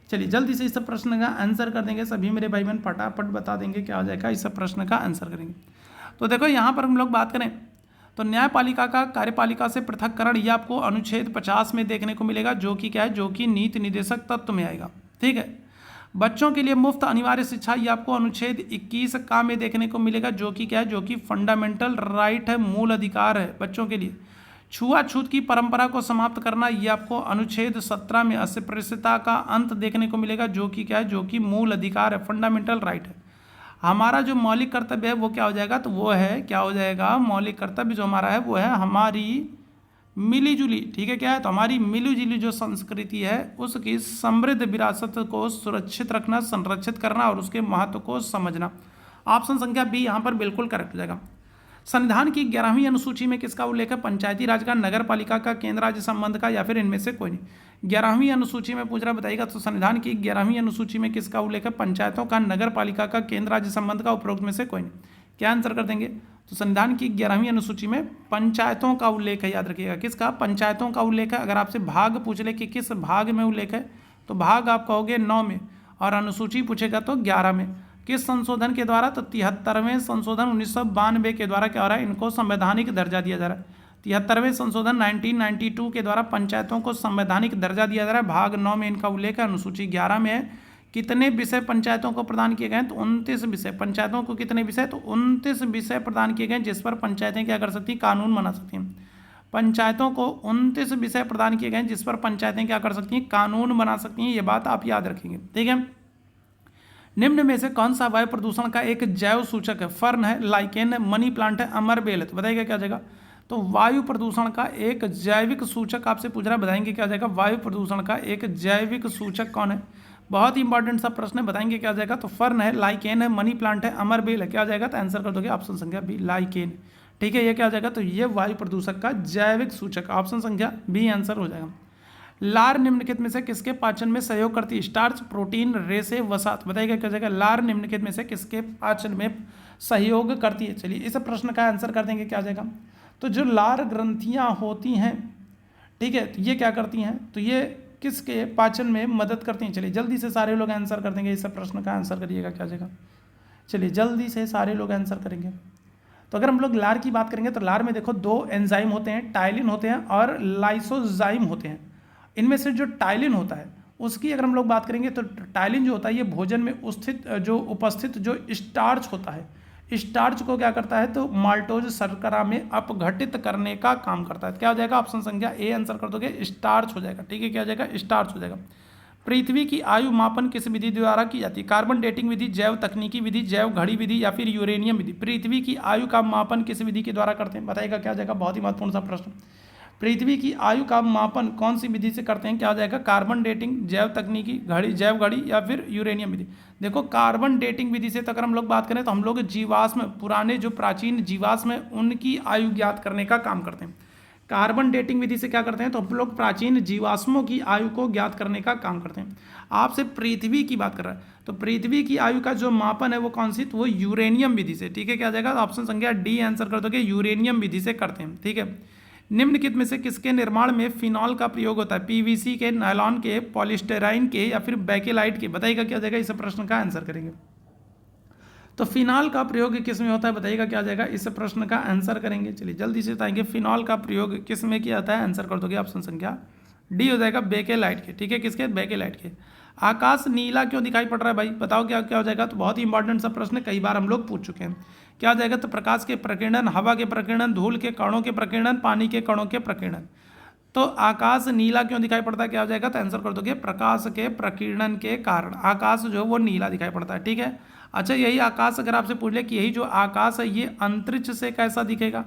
चलिए जल्दी से इस प्रश्न का आंसर कर देंगे सभी मेरे भाई बहन, फटाफट बता देंगे क्या हो जाएगा, इस प्रश्न का आंसर करेंगे। तो देखो यहाँ पर हम लोग बात करें तो न्यायपालिका का कार्यपालिका से पृथक्करण ये आपको अनुच्छेद 50 में देखने को मिलेगा, जो कि क्या है, जो कि नीति निर्देशक तत्व में आएगा, ठीक है। बच्चों के लिए मुफ्त अनिवार्य शिक्षा ये आपको अनुच्छेद 21 का में देखने को मिलेगा, जो कि क्या है, जो कि फंडामेंटल राइट है, मूल अधिकार है बच्चों के लिए। छुआछूत की परंपरा को समाप्त करना ये आपको अनुच्छेद 17 में अस्पृश्यता का अंत देखने को मिलेगा, जो कि क्या है, जो कि मूल अधिकार है, फंडामेंटल राइट है। हमारा जो मौलिक कर्तव्य है वो क्या हो जाएगा, तो वो है क्या हो जाएगा, मौलिक कर्तव्य जो हमारा है वो है हमारी मिलीजुली, ठीक है, क्या है, तो हमारी मिलीजुली जो संस्कृति है उसकी समृद्ध विरासत को सुरक्षित रखना, संरक्षित करना और उसके महत्व को समझना। ऑप्शन संख्या बी यहाँ पर बिल्कुल करेक्ट हो जाएगा। संविधान की 11वीं अनुसूची में किसका उल्लेख है, पंचायती राज का, नगर पालिका का, केंद्र राज्य संबंध का, या फिर इनमें से कोई नहीं। 11वीं अनुसूची में पूछ रहा बताइएगा, तो संविधान की 11वीं अनुसूची में किसका उल्लेख है, पंचायतों का, नगर पालिका का, केंद्र राज्य संबंध का, उपरोक्त में से कोई नहीं। क्या आंसर कर देंगे, तो संविधान की 11वीं अनुसूची में पंचायतों का उल्लेख है, याद रखिएगा किसका, पंचायतों का उल्लेख है। अगर आपसे भाग पूछ ले कि किस भाग में उल्लेख है, तो भाग आप कहोगे 9 में, और अनुसूची पूछेगा तो 11 में। किस संशोधन के द्वारा, तो 73वें संशोधन 1992 के द्वारा क्या हो रहा है, इनको संवैधानिक दर्जा दिया जा रहा है। 73वें संशोधन 1992 के द्वारा पंचायतों को संवैधानिक दर्जा दिया जा रहा है। भाग 9 में इनका उल्लेख है, अनुसूची 11 में है। कितने विषय पंचायतों को प्रदान किए गए हैं, तो 29 विषय। पंचायतों को कितने विषय, तो 29 विषय प्रदान किए गए जिस पर पंचायतें क्या कर सकती हैं, कानून बना सकती हैं। पंचायतों को 29 विषय प्रदान किए गए जिस पर पंचायतें क्या कर सकती हैं, कानून बना सकती हैं, ये बात आप याद रखेंगे, ठीक है। निम्न में से कौन सा वायु प्रदूषण का एक जैव सूचक है, फर्न है, लाइकेन है, मनी प्लांट है, अमरबेल है, तो बताइएगा क्या जाएगा, तो वायु प्रदूषण का एक जैविक सूचक आपसे पूछ रहा है, बताएंगे क्या जाएगा, वायु प्रदूषण का एक जैविक सूचक कौन है, बहुत ही इंपॉर्टेंट सा प्रश्न है, बताएंगे क्या जाएगा, तो फर्न है, लाइकेन है, मनी प्लांट है, अमरबेल है, क्या जाएगा, तो आंसर कर दोगे ऑप्शन संख्या बी, लाइकेन, ठीक है। ये क्या जाएगा, तो ये वायु प्रदूषक का जैविक सूचक, ऑप्शन संख्या बी आंसर हो जाएगा। लार निम्नलिखित में से किसके पाचन में सहयोग करती है, स्टार्च, प्रोटीन, रेशे, वसात, बताइएगा क्या जाएगा, लार निम्नलिखित में से किसके पाचन में सहयोग करती है। चलिए इस प्रश्न का आंसर कर देंगे, क्या जाएगा, तो जो लार ग्रंथियां होती हैं, ठीक है, तो ये क्या करती हैं, तो ये किसके पाचन में मदद करती हैं। चलिए जल्दी से सारे लोग आंसर कर देंगे, इस प्रश्न का आंसर करिएगा, क्या जाएगा, चलिए जल्दी से सारे लोग आंसर करेंगे। तो अगर हम लोग लार की बात करेंगे तो लार में देखो 2 एंजाइम होते हैं, टाइलिन होते हैं और लाइसोजाइम होते हैं। इनमें से जो टाइलिन होता है उसकी अगर हम लोग बात करेंगे तो टाइलिन जो होता है ये भोजन में उपस्थित जो स्टार्च होता है, स्टार्च को क्या करता है, तो माल्टोज शर्करा में अपघटित करने का काम करता है। क्या हो जाएगा, ऑप्शन संख्या ए आंसर कर दोगे, स्टार्च हो जाएगा, ठीक है, क्या हो जाएगा, स्टार्च हो जाएगा। पृथ्वी की आयु मापन किस विधि द्वारा की जाती है? कार्बन डेटिंग विधि, जैव तकनीकी विधि, जैव घड़ी विधि या फिर यूरेनियम विधि। पृथ्वी की आयु का मापन किस विधि के द्वारा करते हैं? बताइएगा क्या हो जाएगा? बहुत ही महत्वपूर्ण सा प्रश्न। पृथ्वी की आयु का मापन कौन सी विधि से करते हैं? क्या हो जाएगा? कार्बन डेटिंग, जैव तकनीकी घड़ी, जैव घड़ी या फिर यूरेनियम विधि। देखो कार्बन डेटिंग विधि से तो अगर हम लोग बात करें तो हम लोग जीवाश्म, पुराने जो प्राचीन जीवाश्म है उनकी आयु ज्ञात करने का काम करते हैं। कार्बन डेटिंग विधि से क्या करते हैं? तो हम लोग प्राचीन जीवाश्मों की आयु को ज्ञात करने का काम करते हैं। आपसे पृथ्वी की बात कर रहा है तो पृथ्वी की आयु का जो मापन है वो कौन सी? तो वो यूरेनियम विधि से। ठीक है, क्या जाएगा? ऑप्शन संख्या डी आंसर कर दोगे, यूरेनियम विधि से करते हैं। ठीक है, निम्नलिखित में से किसके निर्माण में फिनॉल का प्रयोग होता है? पीवीसी के, नायलॉन के, पॉलिस्टेराइन के या फिर बेकेलाइट के? बताइएगा क्या जाएगा? इस प्रश्न का आंसर करेंगे। तो फिनॉल का प्रयोग किस में होता है? बताइएगा क्या जाएगा? इस प्रश्न का आंसर करेंगे। चलिए जल्दी से बताएंगे फिनॉल का प्रयोग किस में किया जाता है? आंसर कर दोगे ऑप्शन संख्या डी हो जाएगा, बेकेलाइट के। ठीक है, किसके? बेकेलाइट के। आकाश नीला क्यों दिखाई पड़ रहा है भाई? बताओ क्या क्या हो जाएगा? तो बहुत ही इंपॉर्टेंट सा प्रश्न है, कई बार हम लोग पूछ चुके हैं। क्या हो जाएगा? तो प्रकाश के प्रकीर्णन, हवा के प्रकीर्णन, धूल के कणों के प्रकीर्णन, पानी के कणों के प्रकीर्णन। तो आकाश नीला क्यों दिखाई पड़ता है? क्या हो जाएगा? तो आंसर कर दोगे, प्रकाश के प्रकीर्णन के कारण आकाश जो है वो नीला दिखाई पड़ता है। ठीक है, अच्छा यही आकाश अगर आपसे पूछ ले कि यही जो आकाश है ये अंतरिक्ष से कैसा दिखेगा?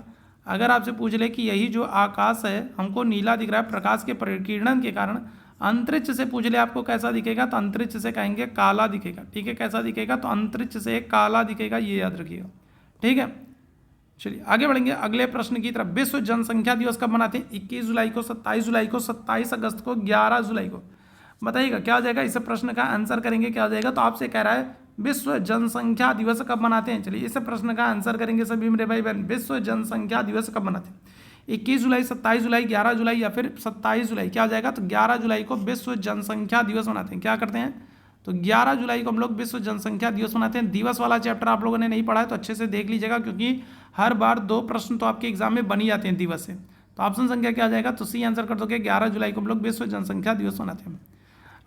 अगर आपसे पूछ ले कि यही जो आकाश है हमको नीला दिख रहा है प्रकाश के प्रकीर्णन के कारण, अंतरिक्ष से पूछ ले आपको कैसा दिखेगा? तो अंतरिक्ष से कहेंगे काला दिखेगा। ठीक है, कैसा दिखेगा? तो अंतरिक्ष से काला दिखेगा, ये याद रखिएगा। ठीक है, चलिए आगे बढ़ेंगे अगले प्रश्न की तरफ। विश्व जनसंख्या दिवस कब मनाते हैं? 21 जुलाई को, 27 जुलाई को, 27 अगस्त को, 11 जुलाई को। बताइएगा क्या हो जाएगा? इस प्रश्न का आंसर करेंगे। क्या हो जाएगा? तो आपसे कह रहा है विश्व जनसंख्या दिवस कब मनाते हैं? चलिए इस प्रश्न का आंसर करेंगे सभी मेरे भाई बहन। विश्व जनसंख्या दिवस कब मनाते हैं? 21 जुलाई, 27 जुलाई, 11 जुलाई या फिर 27 जुलाई? क्या हो जाएगा? तो 11 जुलाई को विश्व जनसंख्या दिवस मनाते हैं। क्या करते हैं? तो 11 जुलाई को हम लोग विश्व जनसंख्या दिवस मनाते हैं। दिवस वाला चैप्टर आप लोगों ने नहीं पढ़ा है तो अच्छे से देख लीजिएगा, क्योंकि हर बार 2 प्रश्न तो आपके एग्जाम में बन ही जाते हैं दिवस से। तो ऑप्शन संख्या क्या आ जाएगा? तो सी आंसर कर दोगे, 11 जुलाई को हम लोग विश्व जनसंख्या दिवस मनाते हैं।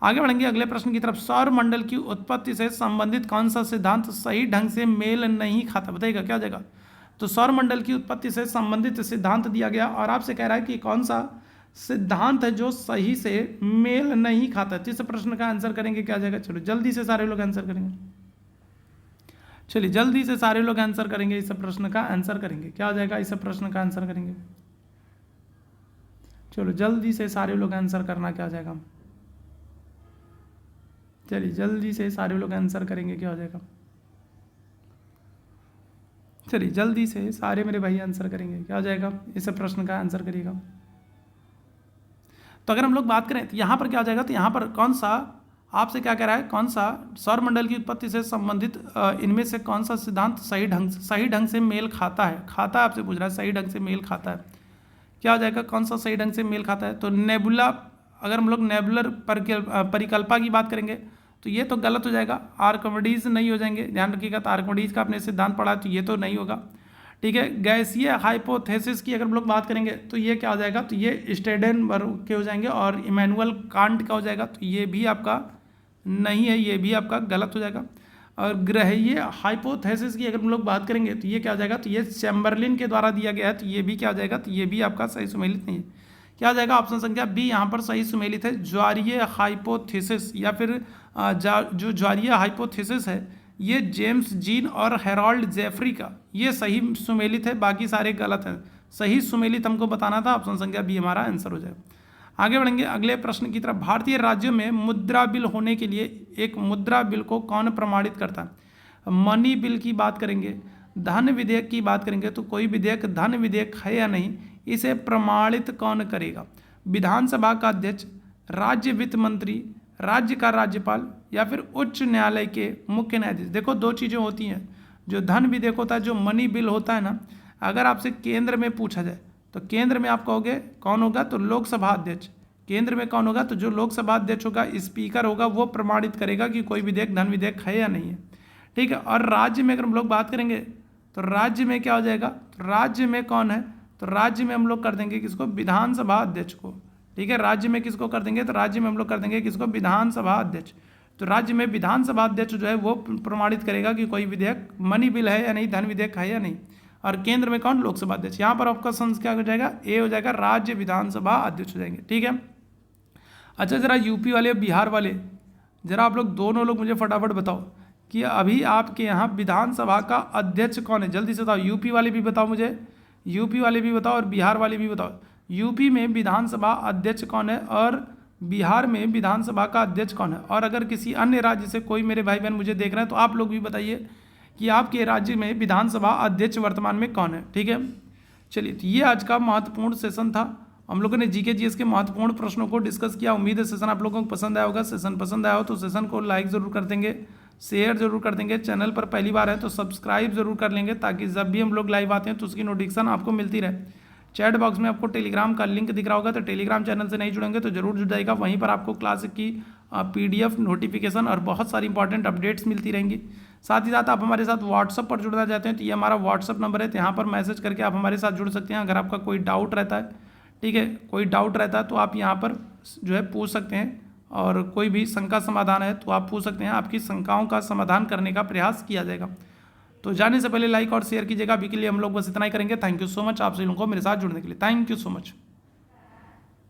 आगे बढ़ेंगे अगले प्रश्न की तरफ। सौर मंडल की उत्पत्ति से संबंधित कौन सा सिद्धांत सही ढंग से मेल नहीं खाता? बताइएगा क्या हो जाएगा? तो सौर मंडल की उत्पत्ति से संबंधित सिद्धांत दिया गया और आपसे कह रहा है कि कौन सा सिद्धांत है जो सही से मेल नहीं खाता। तो इस प्रश्न का आंसर करेंगे। क्या हो जाएगा? चलो जल्दी से सारे लोग आंसर करेंगे। चलिए जल्दी से सारे लोग आंसर करेंगे, इस प्रश्न का आंसर करेंगे। क्या हो जाएगा? इस प्रश्न का आंसर करेंगे। चलो जल्दी से सारे लोग आंसर करना। क्या हो जाएगा? चलिए जल्दी से सारे लोग आंसर करेंगे। क्या हो जाएगा? चलिए जल्दी से सारे मेरे भाई आंसर करेंगे। क्या हो जाएगा? इस प्रश्न का आंसर करिएगा। तो अगर हम लोग बात करें तो यहाँ पर क्या हो जाएगा? तो यहाँ पर कौन सा आपसे क्या कह रहा है? कौन सा सौरमंडल की उत्पत्ति से संबंधित इनमें से कौन सा सिद्धांत सही ढंग से मेल खाता है? खाता है आपसे पूछ रहा है, सही ढंग से मेल खाता है। क्या हो जाएगा? कौन सा सही ढंग से मेल खाता है? तो नेबुला, अगर हम लोग नेबुलर परिकल्पा की बात करेंगे तो ये तो गलत हो जाएगा। आर्किमिडीज नहीं हो जाएंगे, ध्यान रखिएगा। तो आर्किमिडीज का आपने सिद्धांत पढ़ा तो ये तो नहीं होगा। ठीक है, गैसीय हाइपोथेसिस की अगर हम लोग बात करेंगे तो ये क्या हो जाएगा? तो ये स्टेडेनबर्ग के हो जाएंगे और इमैनुअल कांट का हो जाएगा। तो ये भी आपका नहीं है, ये भी आपका गलत हो जाएगा। और ग्रहीय हाइपोथेसिस की अगर हम लोग बात करेंगे तो ये क्या हो जाएगा? तो ये चैम्बरलिन के द्वारा दिया गया है। तो ये भी क्या हो जाएगा? तो ये भी आपका सही सुमेलित नहीं है। क्या हो जाएगा? ऑप्शन संख्या बी यहाँ पर सही सुमेलित है। ज्वारीय हाइपोथेसिस या फिर जो ज्वारीय हाइपोथेसिस है ये जेम्स जीन और हेरोल्ड जेफरी का ये सही सुमेलित है, बाकी सारे गलत हैं। सही सुमेलित हमको बताना था, ऑप्शन संख्या बी हमारा आंसर हो जाएगा। आगे बढ़ेंगे अगले प्रश्न की तरफ। भारतीय राज्यों में मुद्रा बिल होने के लिए एक मुद्रा बिल को कौन प्रमाणित करता है? मनी बिल की बात करेंगे, धन विधेयक की बात करेंगे तो कोई विधेयक धन विधेयक है या नहीं, इसे प्रमाणित कौन करेगा? विधानसभा का अध्यक्ष, राज्य वित्त मंत्री, राज्य का राज्यपाल या फिर उच्च न्यायालय के मुख्य न्यायाधीश। देखो 2 चीज़ें होती हैं, जो धन विधेयक होता है, जो मनी बिल होता है ना, अगर आपसे केंद्र में पूछा जाए तो केंद्र में आप कहोगे कौन होगा? तो लोकसभा अध्यक्ष। केंद्र में कौन होगा? तो जो लोकसभा अध्यक्ष होगा, स्पीकर होगा, वो प्रमाणित करेगा कि कोई विधेयक धन विधेयक है या नहीं है। ठीक है, और राज्य में अगर हम लोग बात करेंगे तो राज्य में क्या हो जाएगा? तो राज्य में कौन है? तो राज्य में हम लोग कर देंगे किसको? विधानसभा अध्यक्ष को। ठीक है, राज्य में किसको कर देंगे? तो राज्य में हम लोग कर देंगे किसको? विधानसभा अध्यक्ष। तो राज्य में विधानसभा अध्यक्ष जो है वो प्रमाणित करेगा कि कोई विधेयक मनी बिल है या नहीं, धन विधेयक है या नहीं। और केंद्र में कौन? लोकसभा अध्यक्ष। यहाँ पर आपका संख्या क्या हो जाएगा? ए हो जाएगा, राज्य विधानसभा अध्यक्ष हो जाएंगे। ठीक है, अच्छा ज़रा यूपी वाले बिहार वाले, ज़रा आप लोग दोनों लोग मुझे फटाफट बताओ कि अभी आपके यहाँ विधानसभा का अध्यक्ष कौन है, जल्दी से बताओ। यूपी वाले भी बताओ मुझे, यूपी वाले भी बताओ और बिहार वाले भी बताओ। यूपी में विधानसभा अध्यक्ष कौन है और बिहार में विधानसभा का अध्यक्ष कौन है। और अगर किसी अन्य राज्य से कोई मेरे भाई बहन मुझे देख रहे हैं तो आप लोग भी बताइए कि आपके राज्य में विधानसभा अध्यक्ष वर्तमान में कौन है। ठीक है, चलिए, तो ये आज का महत्वपूर्ण सेशन था। हम लोगों ने जीके जीएस के महत्वपूर्ण प्रश्नों को डिस्कस किया। उम्मीद है सेशन आप लोगों को पसंद आया होगा। सेशन पसंद आया हो तो सेशन को लाइक ज़रूर कर देंगे, शेयर जरूर कर देंगे। चैनल पर पहली बार है तो सब्सक्राइब जरूर कर लेंगे ताकि जब भी हम लोग लाइव आते हैं तो उसकी नोटिफिकेशन आपको मिलती रहे। चैट बॉक्स में आपको टेलीग्राम का लिंक दिख रहा होगा, तो टेलीग्राम चैनल से नहीं जुड़ेंगे तो जरूर जुड़ जाएगा। वहीं पर आपको क्लास की PDF नोटिफिकेशन और बहुत सारी इंपॉर्टेंट अपडेट्स मिलती रहेंगी। साथ ही साथ आप हमारे साथ व्हाट्सअप पर जुड़ना चाहते हैं तो ये हमारा व्हाट्सअप नंबर है, तो यहाँ पर मैसेज करके आप हमारे साथ जुड़ सकते हैं। अगर आपका कोई डाउट रहता है, ठीक है, कोई डाउट रहता है तो आप यहाँ पर जो है पूछ सकते हैं, और कोई भी शंका समाधान है तो आप पूछ सकते हैं। आपकी शंकाओं का समाधान करने का प्रयास किया जाएगा। तो जाने से पहले लाइक और शेयर कीजिएगा। अभी के लिए हम लोग बस इतना ही करेंगे। थैंक यू सो मच आप सभी लोगों को मेरे साथ जुड़ने के लिए। Thank you so much.